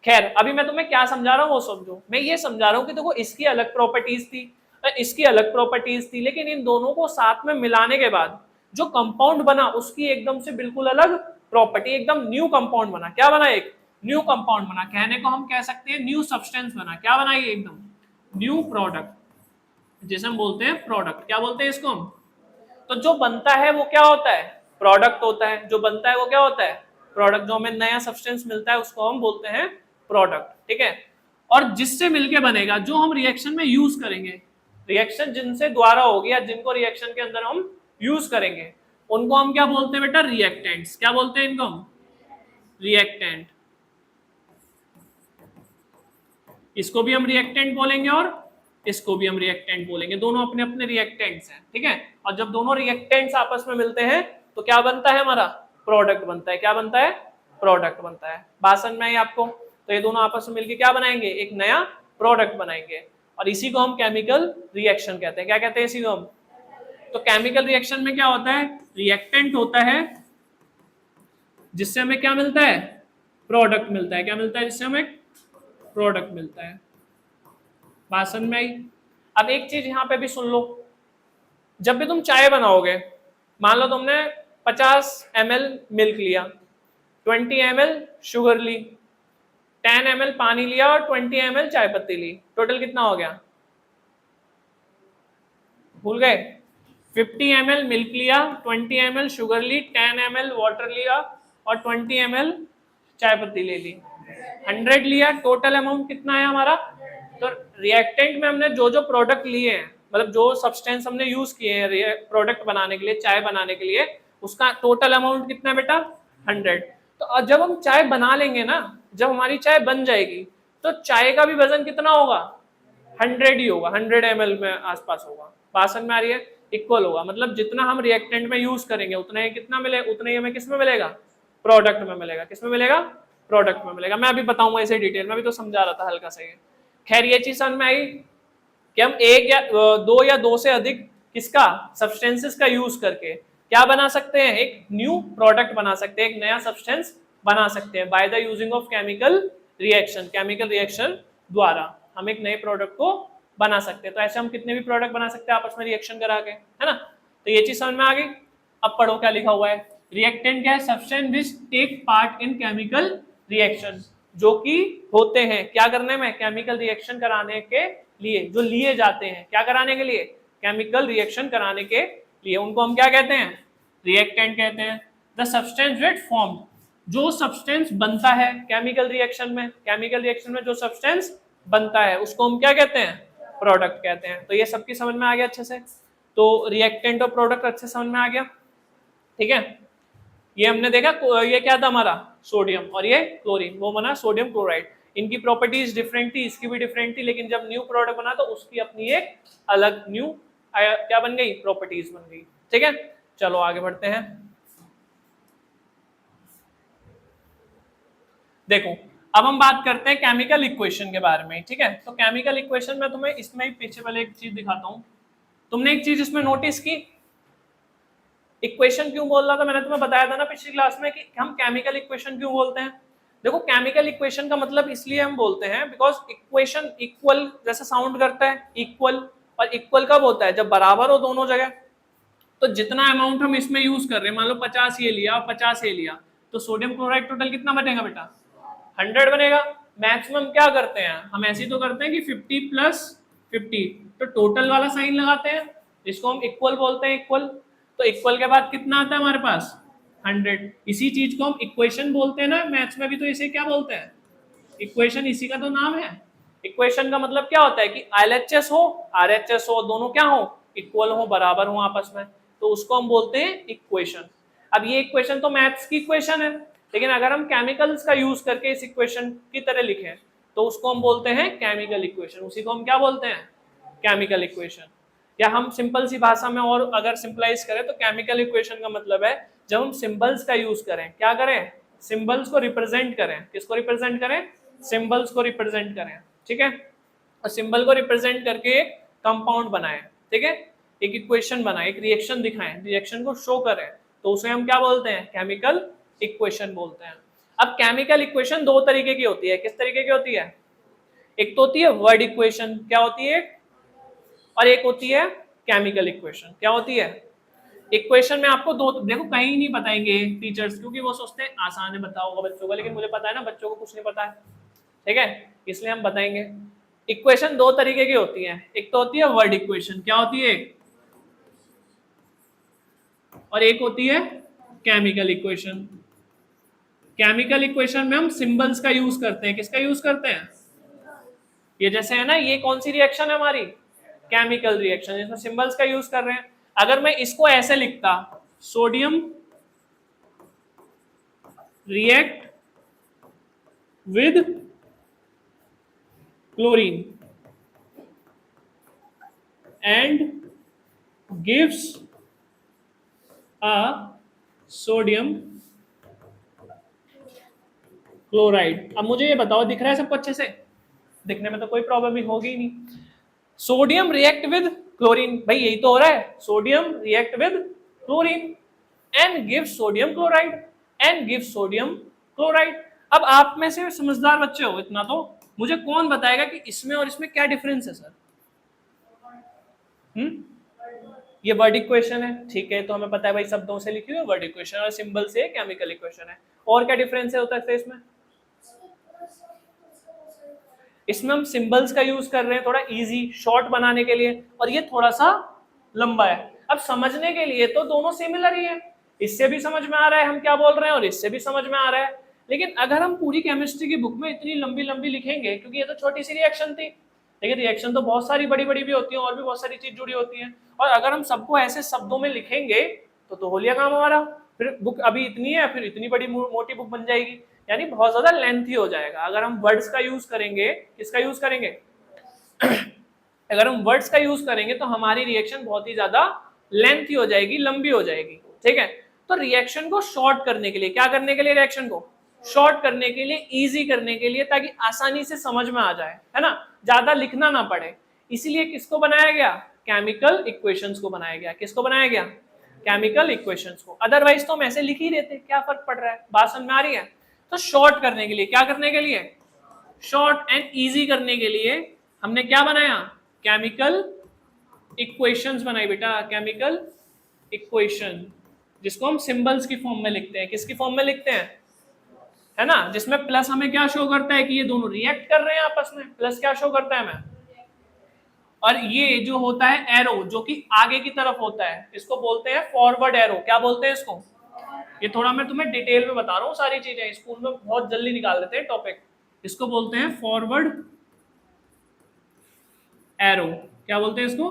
खैर अभी मैं तुम्हें क्या समझा रहा हूँ वो समझो। मैं ये समझा रहा हूँ कि देखो इसकी अलग प्रॉपर्टीज थी, इसकी अलग प्रॉपर्टीज थी, लेकिन इन दोनों को साथ में मिलाने के बाद जो कंपाउंड बना उसकी एकदम से बिल्कुल अलग प्रॉपर्टी, एकदम न्यू कंपाउंड बना। क्या बना? एक न्यू कंपाउंड बना, कहने को हम कह सकते हैं न्यू सब्सटेंस बना। क्या बना? ये एकदम न्यू प्रोडक्ट, जिसे हम बोलते हैं प्रोडक्ट। क्या बोलते हैं इसको हम? तो जो बनता है वो क्या होता है? प्रोडक्ट होता है। जो बनता है वो क्या होता है? प्रोडक्ट। जो हमें नया सब्सटेंस मिलता है उसको हम बोलते हैं प्रोडक्ट, ठीक है। और जिससे मिलके बनेगा, जो हम रिएक्शन में यूज करेंगे, रिएक्शन जिनसे द्वारा होगी या जिनको रिएक्शन के अंदर हम यूज करेंगे, उनको हम क्या बोलते हैं बेटा? रिएक्टेंट्स। क्या बोलते हैं इनको हम? रिएक्टेंट। इसको भी हम रिएक्टेंट बोलेंगे और इसको भी हम रिएक्टेंट बोलेंगे, दोनों अपने अपने रिएक्टेंट्स हैं, ठीक है। और जब दोनों रिएक्टेंट्स आपस में मिलते हैं तो क्या बनता है? हमारा प्रोडक्ट बनता है। क्या बनता है? प्रोडक्ट बनता है। भाषण में ही आपको, तो ये दोनों आपस में मिलकर क्या बनाएंगे? एक नया प्रोडक्ट बनाएंगे। और इसी को हम केमिकल रिएक्शन कहते हैं। क्या कहते हैं इसी को हम? तो केमिकल रिएक्शन में क्या होता है? रिएक्टेंट होता है जिससे हमें क्या मिलता है? प्रोडक्ट मिलता है। क्या मिलता है? जिससे हमें प्रोडक्ट मिलता है। भाषण में ही। अब एक चीज यहां पे भी सुन लो, जब भी तुम चाय बनाओगे, मान लो तुमने 50 ml मिल्क लिया, 20 ml शुगर ली, 10 ml पानी लिया और 20 ml चाय पत्ती ली, टोटल कितना हो गया? भूल गए? 50 ml मिल्क लिया, 20 ml शुगर ली, 10 ml वाटर लिया और 20 ml चाय पत्ती ले ली, 100 लिया। टोटल अमाउंट कितना है हमारा? तो रिएक्टेंट में हमने जो जो प्रोडक्ट लिए हैं, मतलब जो सब्सटेंस हमने यूज किए हैं प्रोडक्ट बनाने के लिए, चाय बनाने के लिए, उसका टोटल अमाउंट कितना है बेटा? 100। तो जब हम चाय बना लेंगे ना, जब हमारी चाय बन जाएगी, तो चाय का भी वजन कितना होगा? 100 ही होगा, 100 ml में आसपास होगा। भाषण में आ रही है? इक्वल होगा। मतलब जितना हम रिएक्टेंट में यूज करेंगे उतना ही कितना मिले, उतना ही हमें किस में मिलेगा? प्रोडक्ट में मिलेगा। किस में मिलेगा? प्रोडक्ट में मिलेगा। मैं अभी बताऊंगा इसे डिटेल में, अभी तो समझा रहा था हल्का सा ये। खैर ये चीज समझ में आई? कि हम एक या दो या दो से अधिक किसका सब्सटेंसेस का यूज करके क्या बना सकते हैं, एक न्यू प्रोडक्ट बना सकते हैं, एक नया सब्सटेंस बना सकते हैं by the using of chemical reaction. Chemical reaction द्वारा हम एक नए प्रोडक्ट को बना सकते हैं। तो ऐसे हम कितने भी प्रोडक्ट बना सकते हैं आपस में रिएक्शन करा के, है ना। तो ये चीज समझ में आ गई। अब पढ़ो क्या लिखा हुआ है। रिएक्टेंट क्या है, substance which take part in chemical reaction, जो कि होते हैं क्या करने में, केमिकल रिएक्शन कराने के लिए, जो लिए जाते हैं क्या कराने के लिए, केमिकल रिएक्शन कराने के लिए, उनको हम क्या कहते हैं, रिएक्टेंट कहते हैं। द सब्सटेंस विच फॉर्म, जो सब्सटेंस बनता है केमिकल रिएक्शन में, केमिकल रिएक्शन में जो सब्सटेंस बनता है उसको हम क्या कहते हैं, प्रोडक्ट कहते हैं। तो ये सबकी समझ में आ गया अच्छे से। तो रिएक्टेंट और प्रोडक्ट अच्छे समझ में आ गया, ठीक है। ये हमने देखा, ये क्या था हमारा सोडियम और ये क्लोरीन, वो बना सोडियम क्लोराइड। इनकी प्रॉपर्टीज डिफरेंट थी, इसकी भी डिफरेंट थी, लेकिन जब न्यू प्रोडक्ट बना तो उसकी अपनी एक अलग न्यू क्या बन गई, प्रॉपर्टीज बन गई, ठीक है। चलो आगे बढ़ते हैं। देखो अब हम बात करते हैं केमिकल इक्वेशन के बारे में, ठीक है। तो केमिकल इक्वेशन में तुम्हें इसमें पीछे पहले एक चीज दिखाता हूं। तुमने एक चीज इसमें नोटिस की, इक्वेशन क्यों बोल रहा था, मैंने तुम्हें बताया था ना पिछली क्लास में कि हम केमिकल इक्वेशन क्यों बोलते हैं। देखो केमिकल इक्वेशन का मतलब इसलिए हम बोलते हैं बिकॉज इक्वेशन इक्वल जैसा साउंड करता है, इक्वल, और इक्वल कब होता है, जब बराबर हो दोनों जगह। तो जितना अमाउंट हम इसमें यूज कर रहे हैं, मान लो 50 ये लिया और 50 ये लिया, तो सोडियम क्लोराइड टोटल कितना बनेगा बेटा, 100 बनेगा। मैक्सिमम क्या करते हैं हम, ऐसे तो करते हैं कि 50 प्लस 50, तो टोटल वाला साइन लगाते हैं, इसको हम इक्वल बोलते हैं, इक्वल। तो इक्वल के बाद कितना आता है हमारे पास, 100। इसी चीज को हम इक्वेशन बोलते हैं ना मैथ्स में भी, तो इसे क्या बोलते हैं, इक्वेशन, इसी का तो नाम है। इक्वेशन का मतलब क्या होता है कि LHS हो RHS हो, दोनों क्या हो, इक्वल हो, बराबर हो आपस में, तो उसको हम बोलते हैं इक्वेशन। अब ये इक्वेशन तो मैथ्स की इक्वेशन है, लेकिन अगर हम केमिकल्स का यूज करके इस इक्वेशन की तरह लिखें तो उसको हम बोलते हैं केमिकल इक्वेशन, उसी को हम क्या बोलते हैं, केमिकल इक्वेशन। या हम सिंपल सी भाषा में और अगर सिंपलाइज करें तो केमिकल इक्वेशन का मतलब है जब हम सिंबल्स का यूज करें, क्या करें, सिंबल्स को रिप्रेजेंट करें, किसको रिप्रेजेंट करें, सिंबल्स को रिप्रेजेंट करें, ठीक है। और सिंबल को रिप्रेजेंट करके एक कंपाउंड बनाए, ठीक है, एक इक्वेशन बनाए, एक रिएक्शन दिखाएं, रिएक्शन को शो करें, तो उसे हम क्या बोलते हैं, केमिकल इक्वेशन बोलते हैं। अब केमिकल इक्वेशन दो तरीके की होती है, किस तरीके की होती है, एक तो होती है वर्ड इक्वेशन, क्या होती है, और एक होती है केमिकल इक्वेशन, क्या होती है। इक्वेशन में आपको दो, देखो कहीं नहीं बताएंगे टीचर्स, क्योंकि वो सोचते हैं आसान है बताओ होगा बच्चों का, लेकिन मुझे पता है ना बच्चों को कुछ नहीं पता है, ठीक है, इसलिए हम बताएंगे। इक्वेशन दो तरीके की होती है, एक तो होती है वर्ड इक्वेशन, क्या होती है, और एक होती है केमिकल इक्वेशन। केमिकल इक्वेशन में हम सिंबल्स का यूज करते हैं, किसका यूज करते हैं, ये जैसे है ना, ये कौन सी रिएक्शन है हमारी, केमिकल रिएक्शन, जिसमें सिंबल्स का यूज कर रहे हैं। अगर मैं इसको ऐसे लिखता, sodium react with chlorine and gives a sodium chloride. अब मुझे ये बताओ दिख रहा है सबको अच्छे से, दिखने में तो कोई प्रॉब्लम ही होगी ही नहीं। सोडियम रिएक्ट विद क्लोरीन, भाई यही तो हो रहा है, sodium react with chlorine and give sodium chloride, and give sodium chloride. अब आप में से समझदार बच्चे हो इतना, तो मुझे कौन बताएगा कि इसमें और इसमें क्या डिफरेंस है सर। ये वर्ड इक्वेशन है, ठीक है, तो हमें पता है भाई शब्दों से लिखी हुई वर्ड इक्वेशन, और सिंबल से केमिकल इक्वेशन है। और क्या डिफरेंस है होता है इसमें, इसमें हम सिंबल्स का यूज कर रहे हैं थोड़ा इजी शॉर्ट बनाने के लिए, और ये थोड़ा सा लंबा है। अब समझने के लिए तो दोनों सिमिलर ही है, इससे भी समझ में आ रहा है हम क्या बोल रहे हैं और इससे भी समझ में आ रहा है। लेकिन अगर हम पूरी केमिस्ट्री की बुक में इतनी लंबी लंबी लिखेंगे, क्योंकि ये तो छोटी सी रिएक्शन थी, लेकिन रिएक्शन तो बहुत सारी बड़ी बड़ी भी होती है, और भी बहुत सारी चीज जुड़ी होती है, और अगर हम सबको ऐसे शब्दों में लिखेंगे तो हो लिया काम हमारा। फिर बुक अभी इतनी है, फिर इतनी बड़ी मोटी बुक बन जाएगी, यानी बहुत ज्यादा लेंथी हो जाएगा। अगर हम वर्ड्स का यूज करेंगे, किसका यूज करेंगे अगर हम वर्ड्स का यूज करेंगे तो हमारी रिएक्शन बहुत ही ज्यादा लेंथी हो जाएगी, लंबी हो जाएगी, ठीक है। तो रिएक्शन को शॉर्ट करने के लिए, क्या करने के लिए, रिएक्शन को शॉर्ट करने के लिए, इजी करने के लिए, ताकि आसानी से समझ में आ जाए, है ना, ज्यादा लिखना ना पड़े, इसीलिए किसको बनाया गया, केमिकल इक्वेशंस को बनाया गया। किसको बनाया गया, केमिकल इक्वेशंस को। अदरवाइज तो हम ऐसे लिख ही देते, क्या फर्क पड़ रहा है, बात समझ में आ रही है। तो शॉर्ट करने के लिए, क्या करने के लिए, शॉर्ट एंड इजी करने के लिए हमने क्या बनाया, केमिकल इक्वेशंस बनाई बेटा, केमिकल इक्वेशन, जिसको हम सिंबल्स की फॉर्म में लिखते हैं। किसकी फॉर्म में लिखते हैं, है ना, जिसमें प्लस हमें क्या शो करता है कि ये दोनों रिएक्ट कर रहे हैं आपस में, प्लस क्या शो करता है हमें, और ये जो होता है एरो जो कि आगे की तरफ होता है, इसको बोलते हैं फॉरवर्ड एरो। क्या बोलते हैं इसको, ये थोड़ा मैं तुम्हें डिटेल में बता रहा हूँ सारी चीजें, स्कूल में बहुत जल्दी निकाल देते हैं टॉपिक। इसको बोलते हैं फॉरवर्ड एरो। क्या बोलते हैं इसको,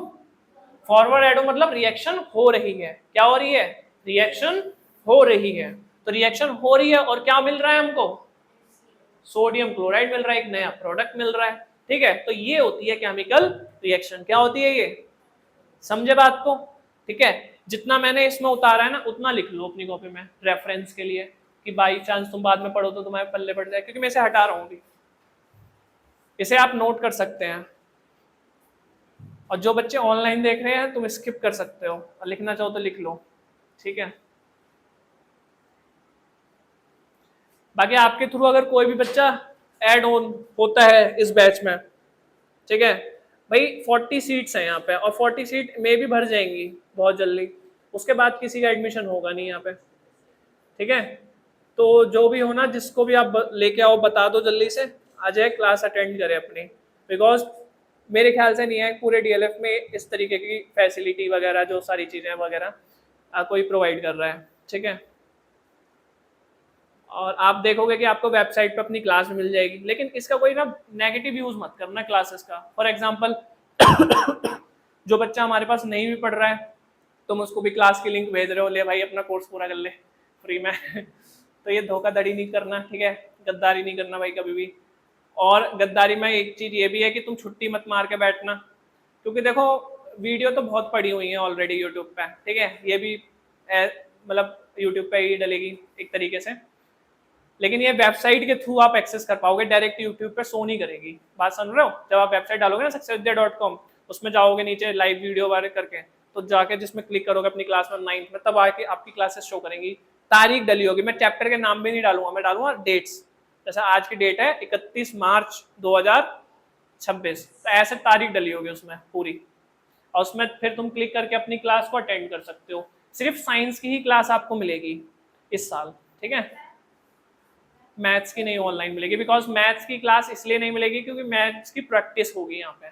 फॉरवर्ड एरो, मतलब रिएक्शन हो रही है। क्या हो रही है, रिएक्शन हो रही है। तो रिएक्शन हो रही है और क्या मिल रहा है हमको, सोडियम क्लोराइड मिल रहा है, एक नया प्रोडक्ट मिल रहा है। ठीक है, तो ये होती है केमिकल रिएक्शन। क्या होती है ये, समझे बात को। ठीक है, जितना मैंने इसमें उतारा है ना उतना लिख लो अपनी कॉपी में रेफरेंस के लिए, कि बाई चांस तुम बाद में पढ़ो तो तुम्हारे पल्ले पड़ जाए, क्योंकि मैं इसे हटा रहा हूँ अभी। इसे आप नोट कर सकते हैं, और जो बच्चे ऑनलाइन देख रहे हैं तुम स्किप कर सकते हो, और लिखना चाहो तो लिख लो। ठीक है, बाकी आपके थ्रू अगर कोई भी बच्चा ऐड ऑन होता है इस बैच में, ठीक है भाई, 40 सीट्स हैं यहाँ पे, और 40 सीट में भी भर जाएंगी बहुत जल्दी, उसके बाद किसी का एडमिशन होगा नहीं यहाँ पे। ठीक है, तो जो भी हो ना, जिसको भी आप लेके आओ बता दो जल्दी से, आ जाए क्लास अटेंड करे अपनी, बिकॉज मेरे ख्याल से नहीं है पूरे डीएलएफ में इस तरीके की फैसिलिटी वगैरह, जो सारी चीज़ें वगैरह कोई प्रोवाइड कर रहा है। ठीक है, और आप देखोगे कि आपको वेबसाइट पे अपनी क्लास मिल जाएगी, लेकिन इसका कोई ना नेगेटिव यूज मत करना क्लासेस का। फॉर एग्जांपल जो बच्चा हमारे पास नहीं भी पढ़ रहा है, तुम उसको भी क्लास की लिंक भेज रहे हो, ले भाई अपना कोर्स पूरा कर ले फ्री में तो ये धोखाधड़ी नहीं करना, ठीक है, गद्दारी नहीं करना भाई कभी भी। और गद्दारी में एक चीज ये भी है कि तुम छुट्टी मत मार के बैठना, क्योंकि देखो वीडियो तो बहुत पड़ी हुई है ऑलरेडी यूट्यूब पे। ठीक है, ये भी मतलब यूट्यूब पे ही डलेगी एक तरीके से, लेकिन ये वेबसाइट के थ्रू आप एक्सेस कर पाओगे, डायरेक्ट यूट्यूब पे शो नहीं करेगी। बात समझ रहे हो, जब आप वेबसाइट डालोगे ना successvidya.com, उसमें जाओगे नीचे लाइव वीडियो वाले करके, तो जाके जिसमें क्लिक करोगे अपनी क्लास में 9th में, तब आके आपकी क्लासेस शो करेंगी, तारीख डली होगी। मैं चैप्टर के नाम भी नहीं डालूंगा, मैं डालूंगा डेट्स, जैसे आज की डेट है 31 मार्च 2026, तो ऐसे तारीख डली होगी उसमें पूरी, और उसमें फिर तुम क्लिक करके अपनी क्लास को अटेंड कर सकते हो। सिर्फ साइंस की ही क्लास आपको मिलेगी इस साल। ठीक है, मैथ्स की नहीं ऑनलाइन मिलेगी, बिकॉज मैथ्स की क्लास इसलिए नहीं मिलेगी क्योंकि मैथ्स की प्रैक्टिस होगी यहाँ पे।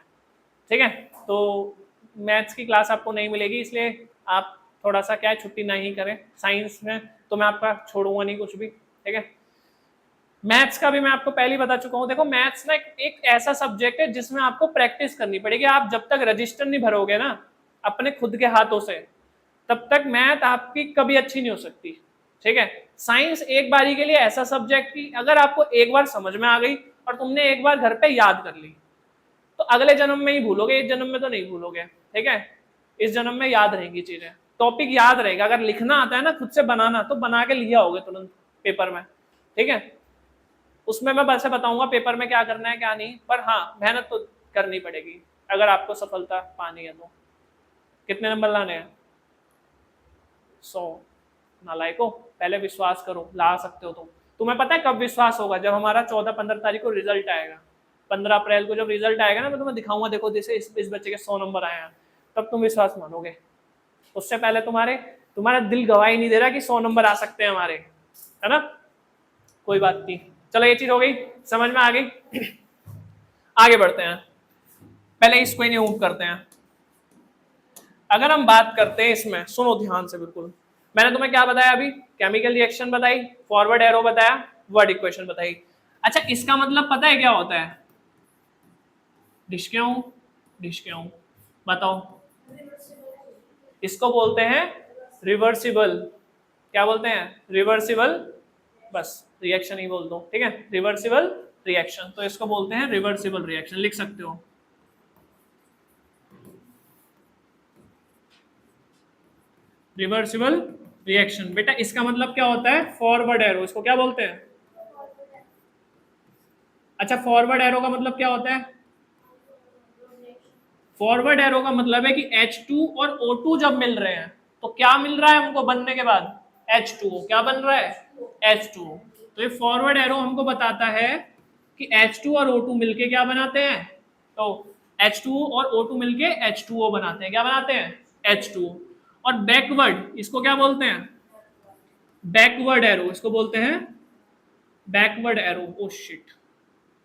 ठीक है, तो मैथ्स की क्लास आपको नहीं मिलेगी, इसलिए आप थोड़ा सा क्या है छुट्टी नहीं करें। साइंस में तो मैं आपका छोड़ूंगा नहीं कुछ भी। ठीक है, मैथ्स का भी मैं आपको पहले ही बता चुका हूँ। देखो मैथ्स ना एक ऐसा सब्जेक्ट है जिसमें आपको प्रैक्टिस करनी पड़ेगी। आप जब तक रजिस्टर नहीं भरोगे ना अपने खुद के हाथों से, तब तक मैथ आपकी कभी अच्छी नहीं हो सकती। ठीक है, साइंस एक बारी के लिए ऐसा सब्जेक्ट की अगर आपको एक बार समझ में आ गई और तुमने एक बार घर पे याद कर ली, तो अगले जन्म में ही भूलोगे, इस जन्म में तो नहीं भूलोगे। ठीक है, इस जन्म में याद रहेंगी चीजें, टॉपिक याद रहेगा। अगर लिखना आता है ना खुद से बनाना, तो बना के लिया होगे तुरंत पेपर में। ठीक है, उसमें मैं बस बताऊंगा पेपर में क्या करना है क्या नहीं, पर हाँ मेहनत तो करनी पड़ेगी अगर आपको सफलता पानी है तो। कितने नंबर लाने हैं, 100। नालायको, पहले विश्वास करो, ला सकते हो तुम। तुम्हें पता है कब विश्वास होगा, जब हमारा 14-15 तारीख को रिजल्ट आएगा। 15 अप्रैल को जब रिजल्ट आएगा ना, मैं तुम्हें दिखाऊंगा, देखो जैसे इस बच्चे के 100 नंबर आए हैं, तब तुम विश्वास मानोगे। उससे पहले तुम्हारा दिल गवाही नहीं दे रहा कि 100 नंबर आ सकते हैं हमारे, है ना। कोई बात नहीं, चलो ये चीज हो गई, समझ में आ गई। आगे बढ़ते हैं, पहले इसको ही मूव करते हैं। अगर हम बात करते हैं इसमें, सुनो ध्यान से बिल्कुल, मैंने तुम्हें क्या बताया अभी, केमिकल रिएक्शन बताई, फॉरवर्ड एरो बताया, वर्ड इक्वेशन बताई। अच्छा इसका मतलब पता है क्या होता है, डिस्क्यों बताओ। इसको बोलते हैं रिवर्सिबल। क्या बोलते हैं, रिवर्सिबल, बस रिएक्शन ही बोल दो। ठीक है, रिवर्सिबल रिएक्शन, तो इसको बोलते हैं रिवर्सिबल रिएक्शन, लिख सकते हो। रिवर्सिबल रिएक्शन बेटा, इसका मतलब क्या होता है, फॉरवर्ड एरो, इसको क्या बोलते हैं। अच्छा फॉरवर्ड एरो का मतलब क्या होता है, फॉरवर्ड एरो का मतलब है कि H2 और O2 जब मिल रहे हैं तो क्या मिल रहा है उनको बनने के बाद? H2O। क्या बन रहा है? H2O। तो ये फॉरवर्ड एरो हमको बताता है कि H2 और O2 मिलके क्या बनाते हैं? तो H2O और O2 मिलके H2O बनाते हैं। क्या बनाते हैं? H2O। और बैकवर्ड इसको क्या बोलते हैं? बैकवर्ड एरो इसको बोलते हैं बैकवर्ड एरो। ओ शिट,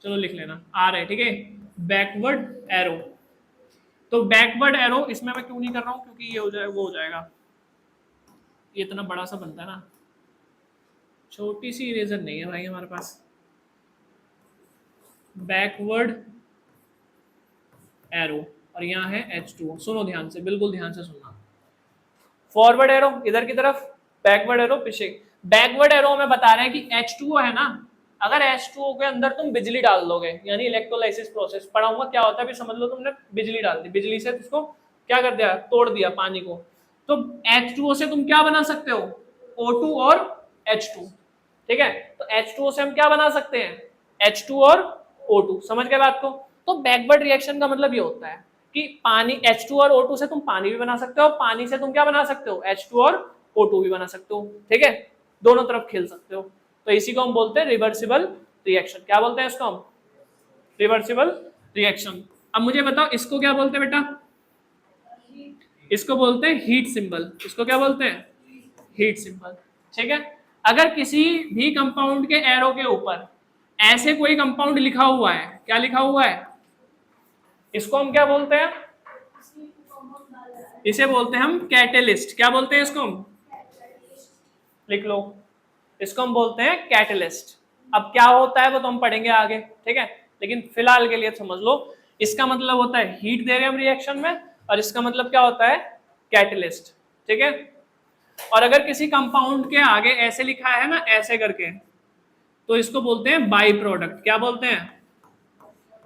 चलो लिख लेना आ रहा है, ठीक है। Backward arrow. तो बैकवर्ड एरो इसमें मैं क्यों नहीं कर रहा हूं, क्योंकि ये हो जाए वो हो जाएगा, ये इतना बड़ा सा बनता है ना, छोटी सी इरेजर नहीं है भाई हमारे पास। बैकवर्ड एरो और यहाँ है H2O। सुनो ध्यान से, बिल्कुल ध्यान से सुनना। फॉरवर्ड एरो इधर की तरफ, बैकवर्ड एरो पीछे। बैकवर्ड एरो में बता रहे हैं कि H2O है ना, अगर H2O के अंदर तुम बिजली डाल दोगे, यानी इलेक्ट्रोलाइसिस प्रोसेस पढ़ा हुआ क्या होता है, भी समझ लो तुमने बिजली डाल दी, बिजली से उसको क्या कर दिया, तोड़ दिया पानी को, तो H2O से तुम क्या बना सकते हो? O2 और H2। ठीक है, तो H2O से हम क्या बना सकते हैं? H2 और O2। समझ गए बात को? तो बैकवर्ड रिएक्शन का मतलब ये होता है कि पानी H2 और O2 से तुम पानी भी बना सकते हो, पानी से तुम क्या बना सकते हो? H2 और O2 भी बना सकते हो। ठीक है, दोनों तरफ खेल सकते हो। तो इसी को हम बोलते हैं रिवर्सिबल रिएक्शन। क्या बोलते हैं इसको हम? Reversible reaction. अब मुझे बताओ इसको क्या बोलते हैं बेटा? इसको बोलते हैं हीट सिंबल। इसको क्या बोलते हैं? Heat symbol. ठीक है, अगर किसी भी कंपाउंड के एरो के ऊपर ऐसे कोई कंपाउंड लिखा हुआ है, क्या लिखा हुआ है, इसको हम क्या बोलते हैं? इसे बोलते हैं हम कैटेलिस्ट। क्या बोलते हैं इसको हम? लिख लो, इसको हम बोलते हैं कैटेलिस्ट। अब क्या होता है वो तो हम पढ़ेंगे आगे, ठीक है, लेकिन फिलहाल के लिए समझ लो इसका मतलब होता है हीट दे रहे हैं हम रिएक्शन में, और इसका मतलब क्या होता है? कैटेलिस्ट। ठीक है, और अगर किसी कंपाउंड के आगे ऐसे लिखा है ना, ऐसे करके, तो इसको बोलते हैं बाई प्रोडक्ट। क्या बोलते हैं?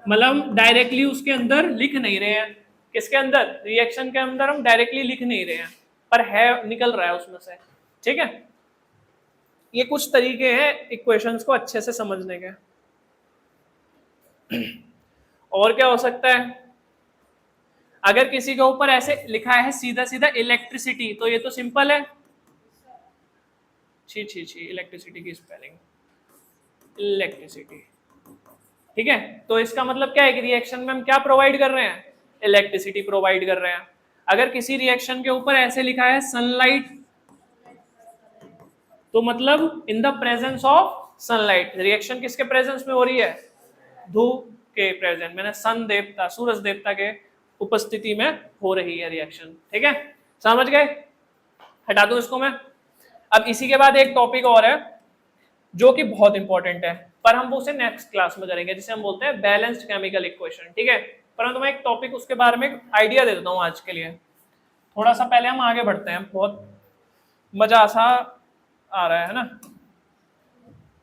मतलब डायरेक्टली उसके अंदर लिख नहीं रहे हैं, किसके अंदर? रिएक्शन के अंदर हम डायरेक्टली लिख नहीं रहे हैं, पर है, निकल रहा है उसमें से। ठीक है, ये कुछ तरीके हैं इक्वेशंस को अच्छे से समझने के। और क्या हो सकता है? अगर किसी के ऊपर ऐसे लिखा है सीधा सीधा इलेक्ट्रिसिटी, तो ये तो सिंपल है। छी छी छी, इलेक्ट्रिसिटी की स्पेलिंग इलेक्ट्रिसिटी। ठीक है, तो इसका मतलब क्या है कि रिएक्शन में हम क्या प्रोवाइड कर रहे हैं? इलेक्ट्रिसिटी प्रोवाइड कर रहे हैं। अगर किसी रिएक्शन के ऊपर ऐसे लिखा है सनलाइट, तो मतलब in the presence of sunlight, reaction किसके प्रेजेंस में हो रही है? धूप के प्रेजेंट, मैंने सन देवता, सूरज देवता के उपस्थिति में हो रही है रिएक्शन। ठीक है, समझ गए? हटा दूं इसको मैं। अब इसी के बाद एक टॉपिक और है जो कि बहुत इंपॉर्टेंट है, पर हम वो उसे नेक्स्ट क्लास में करेंगे, जिसे हम बोलते हैं बैलेंस्ड केमिकल इक्वेशन। ठीक है, परंतु मैं एक टॉपिक उसके बारे में आइडिया दे देता हूँ आज के लिए। थोड़ा सा पहले हम आगे बढ़ते हैं, बहुत मजा सा आ रहा है ना।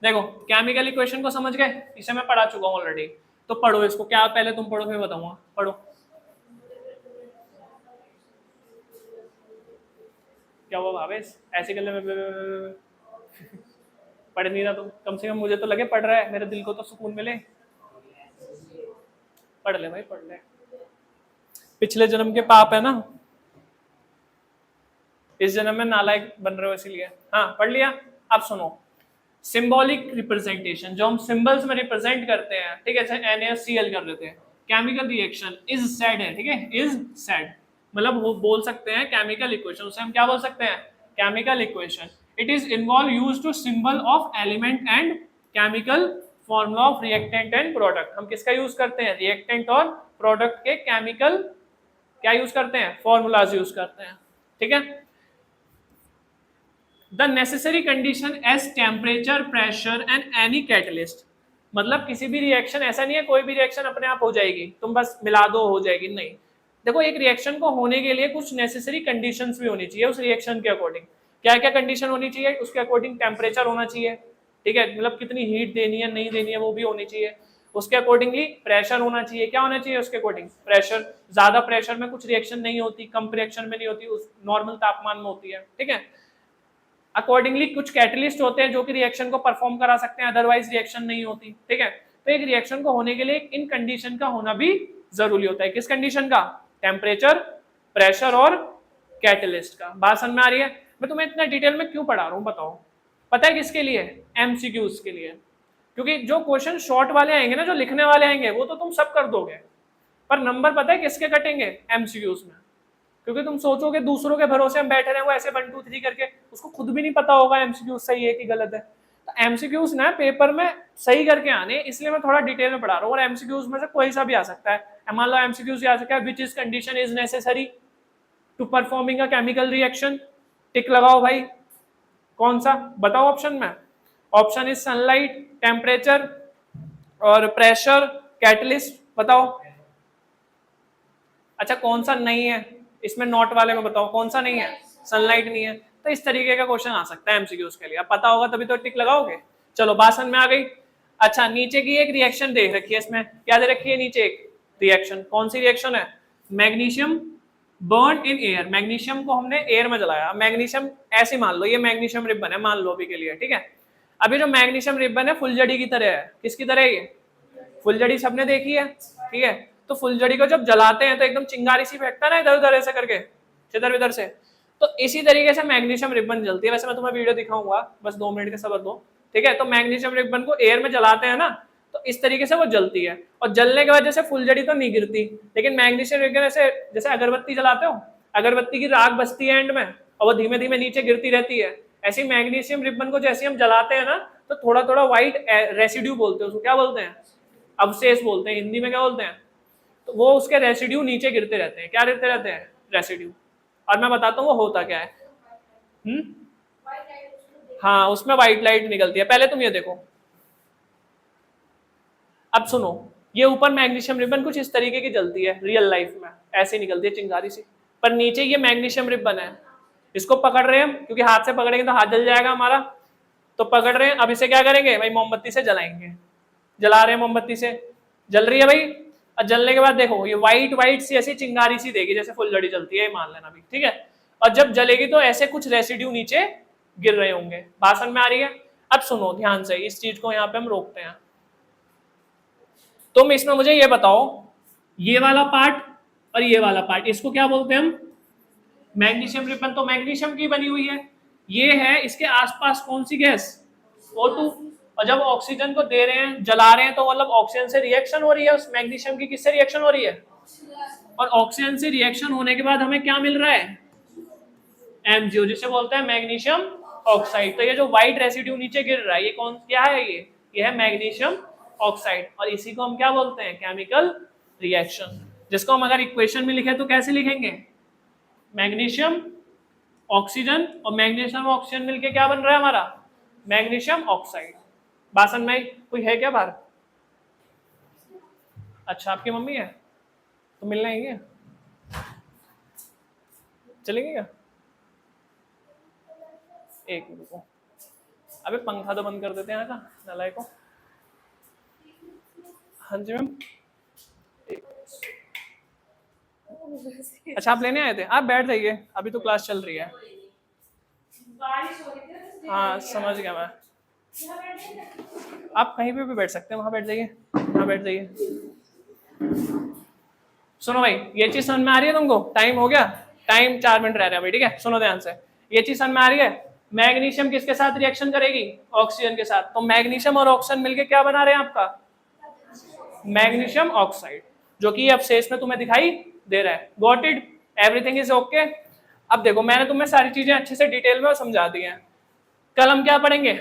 देखो, केमिकल इक्वेशन को समझ गए, इसे मैं पढ़ा चुका हूँ ऑलरेडी, तो पढ़ो इसको। क्या पहले तुम पढ़ो फिर बताऊंगा, पढ़ो। क्या हुआ भावेश, ऐसे कर ले, पढ़ नहीं रहा तुम? कम से कम मुझे तो लगे पढ़ रहा है, मेरे दिल को तो सुकून मिले। पढ़ ले भाई, पढ़ ले, पिछले जन्म के पाप है ना, इस जन्म में नालायक बन रहे हो इसीलिए। हाँ, पढ़ लिया। अब सुनो, सिंबॉलिक रिप्रेजेंटेशन, जो हम सिंबल्स में रिप्रेजेंट करते हैं, ठीक है, जैसे NaCl कर देते हैं, केमिकल रिएक्शन इज सेड है, ठीक है, इज सेड, मतलब वो बोल सकते हैं केमिकल इक्वेशन, उसे हम क्या बोल सकते हैं? Chemical equation. It is involve use to symbol of element and chemical formula of reactant and product. हम किसका यूज करते हैं? रिएक्टेंट और प्रोडक्ट के केमिकल क्या यूज करते हैं? फॉर्मूलाज यूज करते हैं। ठीक है, the necessary condition as temperature, pressure and any catalyst, मतलब किसी भी रिएक्शन, ऐसा नहीं है कोई भी रिएक्शन अपने आप हो जाएगी, तुम बस मिला दो हो जाएगी, नहीं। देखो, एक रिएक्शन को होने के लिए कुछ नेसेसरी कंडीशंस भी होनी चाहिए उस रिएक्शन के अकॉर्डिंग। क्या क्या कंडीशन होनी चाहिए? उसके अकॉर्डिंग टेम्परेचर होना चाहिए, ठीक है, मतलब कितनी हीट देनी है नहीं देनी है वो भी होनी चाहिए। उसके अकॉर्डिंगली प्रेशर होना चाहिए। क्या होना चाहिए उसके अकॉर्डिंग? प्रेशर। ज्यादा प्रेशर में कुछ रिएक्शन नहीं होती, कम प्रेशर में नहीं होती, उस नॉर्मल तापमान में होती है। ठीक है, अकॉर्डिंगली कुछ कैटलिस्ट होते हैं जो कि रिएक्शन को परफॉर्म करा सकते हैं, अदरवाइज रिएक्शन नहीं होती। ठीक है, तो एक रिएक्शन को होने के लिए इन कंडीशन का होना भी जरूरी होता है। किस कंडीशन का? टेम्परेचर, प्रेशर और कैटलिस्ट का। बात समझ में आ रही है? मैं तुम्हें इतना डिटेल में क्यों पढ़ा रहा हूँ बताओ? पता है किसके लिए? एमसीक्यूज के लिए। क्योंकि जो क्वेश्चन शॉर्ट वाले आएंगे ना, जो लिखने वाले आएंगे, वो तो तुम सब कर दोगे, पर नंबर पता है किसके कटेंगे? एमसीक्यूज में। क्योंकि तुम सोचोगे दूसरों के भरोसे हम बैठे रहे, वो ऐसे 1 2 3 करके, उसको खुद भी नहीं पता होगा एमसीक्यूज सही है कि गलत है। तो एमसीक्यूज ना पेपर में सही करके आने, इसलिए मैं थोड़ा डिटेल में पढ़ा रहा हूँ। और एमसीक्यूज में से कोई सा भी आ सकता है। मान लो एमसीक्यूज आ सकता है, which is condition is necessary to performing a chemical reaction. Tick लगाओ भाई, कौन सा बताओ ऑप्शन में? ऑप्शन इज सनलाइट, टेम्परेचर और प्रेशर, कैटलिस्ट। बताओ। अच्छा कौन सा नहीं है इसमें? नोट वाले में बताओ कौन सा नहीं है? सनलाइट नहीं है। तो इस तरीके का क्वेश्चन आ सकता है एमसीक्यूज के लिए। अब पता होगा तभी तो टिक लगाओगे। चलो बात समझ में आ गई। अच्छा नीचे की एक रिएक्शन देख रखी है, इसमें क्या दे रखी है? नीचे एक रिएक्शन, कौन सी रिएक्शन है? Magnesium burn in air. Magnesium को हमने एयर में जलाया। मैग्नीशियम ऐसे मान लो, ये मैग्नीशियम रिबन है मान लो अभी के लिए, ठीक है। अभी जो मैग्नीशियम रिबन है फुलझड़ी की तरह है। किसकी तरह है ये? फुलझड़ी सबने देखी है, ठीक है। तो फुलझड़ी को जब जलाते हैं तो एकदम चिंगारी सी फेंकता है ना, इधर उधर ऐसे करके, इधर इधर से। तो इसी तरीके से मैग्नीशियम रिबन जलती है। वैसे मैं तुम्हें वीडियो दिखाऊंगा, बस 2 मिनट का सब्र दो, ठीक है। तो मैग्नीशियम रिबन को एयर में जलाते हैं ना, तो इस तरीके से वो जलती है। और जलने के बाद जैसे फुलझड़ी तो नहीं गिरती, लेकिन मैग्नीशियम रिबन ऐसे, जैसे अगरबत्ती जलाते हो, अगरबत्ती की राख बचती है एंड में और वो धीमे धीमे नीचे गिरती रहती है। ऐसी मैग्नीशियम रिबन को जैसे हम जलाते हैं ना, तो थोड़ा थोड़ा व्हाइट रेसिड्यू बोलते हैं उसको, क्या बोलते हैं? अवशेष बोलते हैं, हिंदी में क्या बोलते हैं? तो वो उसके रेसिड्यू नीचे गिरते रहते हैं। क्या गिरते रहते हैं? रेसिड्यू। और मैं बताता हूँ वो होता क्या है। हाँ उसमें व्हाइट लाइट निकलती है। पहले तुम ये देखो, अब सुनो, ये ऊपर मैग्नीशियम रिबन कुछ इस तरीके की जलती है रियल लाइफ में, ऐसे निकलती है चिंगारी सी। पर नीचे ये मैग्नीशियम रिबन है, इसको पकड़ रहे हैं हम, क्योंकि हाथ से पकड़ेंगे तो हाथ जल जाएगा हमारा, तो पकड़ रहे हैं। अब इसे क्या करेंगे भाई? मोमबत्ती से जलाएंगे। जला रहे हैं मोमबत्ती से, जल रही है भाई। और जलने के बाद देखो ये व्हाइट व्हाइट सी ऐसी चिंगारी सी देगी, जैसे फुलझड़ी जलती है, मान लेना भी, ठीक है। और जब जलेगी तो ऐसे कुछ रेसिड्यू नीचे गिर रहे होंगे। भाषण में आ रही है? अब सुनो ध्यान से, इस चीज को यहाँ पे हम रोकते हैं। तुम इसमें मुझे ये बताओ, ये वाला पार्ट और ये वाला पार्ट, इसको क्या बोलते हैं हम? मैग्नीशियम रिबन तो मैग्नीशियम की बनी हुई है। ये है, इसके आसपास कौन सी गैस? O2। और जब ऑक्सीजन को दे रहे हैं, जला रहे हैं, तो मतलब ऑक्सीजन से रिएक्शन हो रही है उस मैग्नीशियम की। किससे रिएक्शन हो रही है? और ऑक्सीजन से रिएक्शन होने के बाद हमें क्या मिल रहा है? MgO, जिसे बोलते हैं मैग्नीशियम ऑक्साइड। तो ये जो व्हाइट रेसिड्यू नीचे गिर रहा है, ये कौन क्या है? ये है मैग्नीशियम ऑक्साइड। और इसी को हम क्या बोलते हैं? Chemical reaction. जिसको हम अगर इक्वेशन में लिखे तो कैसे लिखेंगे? मैग्नीशियम ऑक्सीजन और मैग्नीशियम ऑक्सीजन मिलके क्या बन रहा है हमारा? Magnesium oxide. बासन में कोई है क्या बाहर? अच्छा आपकी मम्मी है, तो मिलने आएंगे, चलेंगे क्या? एक मिनट को, अबे पंखा तो बंद कर देते हैं ना नलाय को। हाँ जी मैम। अच्छा आप लेने आए थे? आप बैठ जाइए, अभी तो क्लास चल रही है। हाँ समझ गया मैं। आप कहीं पे भी बैठ सकते हैं, वहां बैठ जाइए, वहां बैठ जाइए। सुनो भाई, ये चीज समझ में आ रही है तुमको? टाइम हो गया, टाइम 4 मिनट रह रहे हैं भाई, ठीक है। सुनो ध्यान से, ये चीज समझ में आ रही है? मैग्नीशियम किसके साथ रिएक्शन करेगी? ऑक्सीजन के साथ। तो मैग्नीशियम और ऑक्सीजन मिलके क्या बना रहे हैं आपका? मैग्नीशियम ऑक्साइड, जो कि अवशेष में तुम्हें दिखाई दे रहा है। Got it? Everything is okay? अब देखो मैंने तुम्हें सारी चीजें अच्छे से डिटेल में समझा दी हैं। कल हम क्या पढ़ेंगे?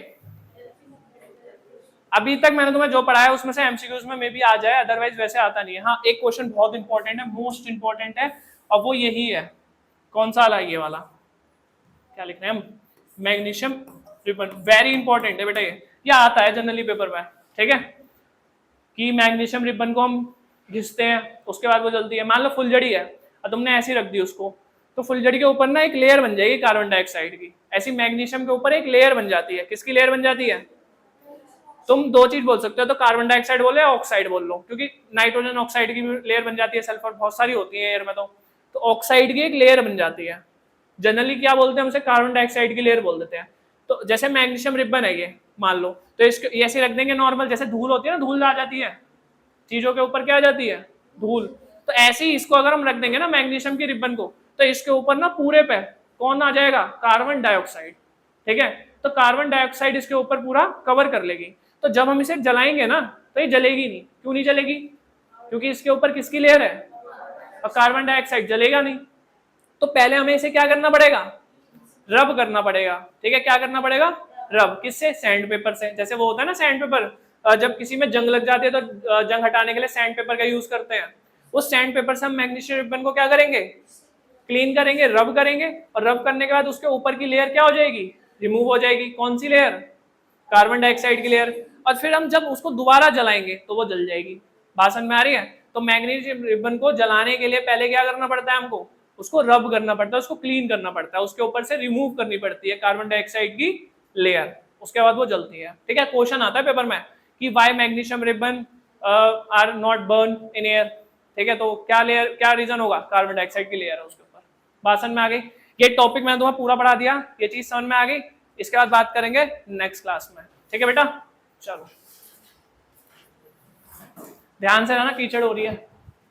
अभी तक मैंने तुम्हें जो पढ़ाया उसमें से एमसीक्यूज में मे भी आ जाए, अदरवाइज वैसे आता नहीं है। हाँ एक क्वेश्चन बहुत इंपॉर्टेंट है, मोस्ट इंपॉर्टेंट है, और वो यही है। कौन सा वाला? ये वाला। क्या लिख रहे हैं हम? Magnesium ribbon. वेरी इंपॉर्टेंट है बेटा, ये आता है जनरली पेपर में, ठीक है। कि मैग्नीशियम रिबन को हम घिसते हैं, उसके बाद वो जलती है। मान लो फुलझड़ी है और तुमने ऐसी रख दी उसको, तो फुलझड़ी के ऊपर ना एक लेयर बन जाएगी कार्बन डाइऑक्साइड की। ऐसी मैग्नीशियम के ऊपर एक लेयर बन जाती है। किसकी लेयर बन जाती है? तुम 2 चीज बोल सकते हो, तो कार्बन डाइऑक्साइड बोलो या ऑक्साइड बोल लो, क्योंकि नाइट्रोजन ऑक्साइड की भी लेयर बन जाती है, सल्फर बहुत सारी होती है एयर में। तो ऑक्साइड की एक लेयर बन जाती है। जनरली क्या बोलते हैं उसे? कार्बन डाइऑक्साइड की लेयर बोल देते हैं। तो जैसे मैग्नीशियम रिबन है ये, मान लो, तो इसको ऐसे रख देंगे नॉर्मल, जैसे धूल होती है ना, धूल आ जाती है चीजों के ऊपर, क्या आ जाती है? धूल। तो ऐसे ही इसको अगर हम रख देंगे ना मैग्नीशियम की रिबन को, तो इसके ऊपर ना पूरे पे कौन आ जाएगा, कार्बन डाइऑक्साइड, ठीक है। तो कार्बन डाइऑक्साइड इसके ऊपर पूरा कवर कर लेगी। तो जब हम इसे जलाएंगे ना तो ये जलेगी नहीं। क्यों नहीं जलेगी, क्योंकि इसके ऊपर किसकी लेयर है, और कार्बन डाइऑक्साइड, जलेगा नहीं। तो पहले हमें इसे क्या करना पड़ेगा, रब करना पड़ेगा, ठीक है। क्या करना पड़ेगा, रब, किससे, सैंड पेपर से। जैसे वो होता है ना सैंड पेपर, जब किसी में जंग लग जाती है तो जंग हटाने के लिए सैंड पेपर का यूज करते हैं। उस सैंड पेपर से हम मैग्नीशियम रिबन को क्या करेंगे, क्लीन करेंगे, रब करेंगे, और रब करने के बाद उसके ऊपर की लेयर क्या हो जाएगी, रिमूव हो जाएगी। कौन सी लेयर, कार्बन डाइऑक्साइड की लेयर। और फिर हम जब उसको दोबारा जलाएंगे तो वो जल जाएगी। बात समझ में आ रही है। तो मैग्नीशियम रिबन को जलाने के लिए पहले क्या करना पड़ता है हमको, उसको रब करना पड़ता है, उसको क्लीन करना पड़ता है, उसके ऊपर से रिमूव करनी पड़ती है कार्बन डाइऑक्साइड की लेयर, उसके बाद वो जलती है, ठीक है। क्वेश्चन आता है पेपर में कि why magnesium ribbon are not burn in air, ठीक है। तो क्या लेयर, क्या रीजन होगा, कार्बन डाइऑक्साइड की लेयर है उसके ऊपर। बात समझ में आ गई। ये टॉपिक मैंने तुम्हें पूरा पढ़ा दिया, ये चीज समझ में आ गई। इसके बाद बात करेंगे नेक्स्ट क्लास में, ठीक है बेटा। चलो ध्यान से रहना, कीचड़ हो रही है।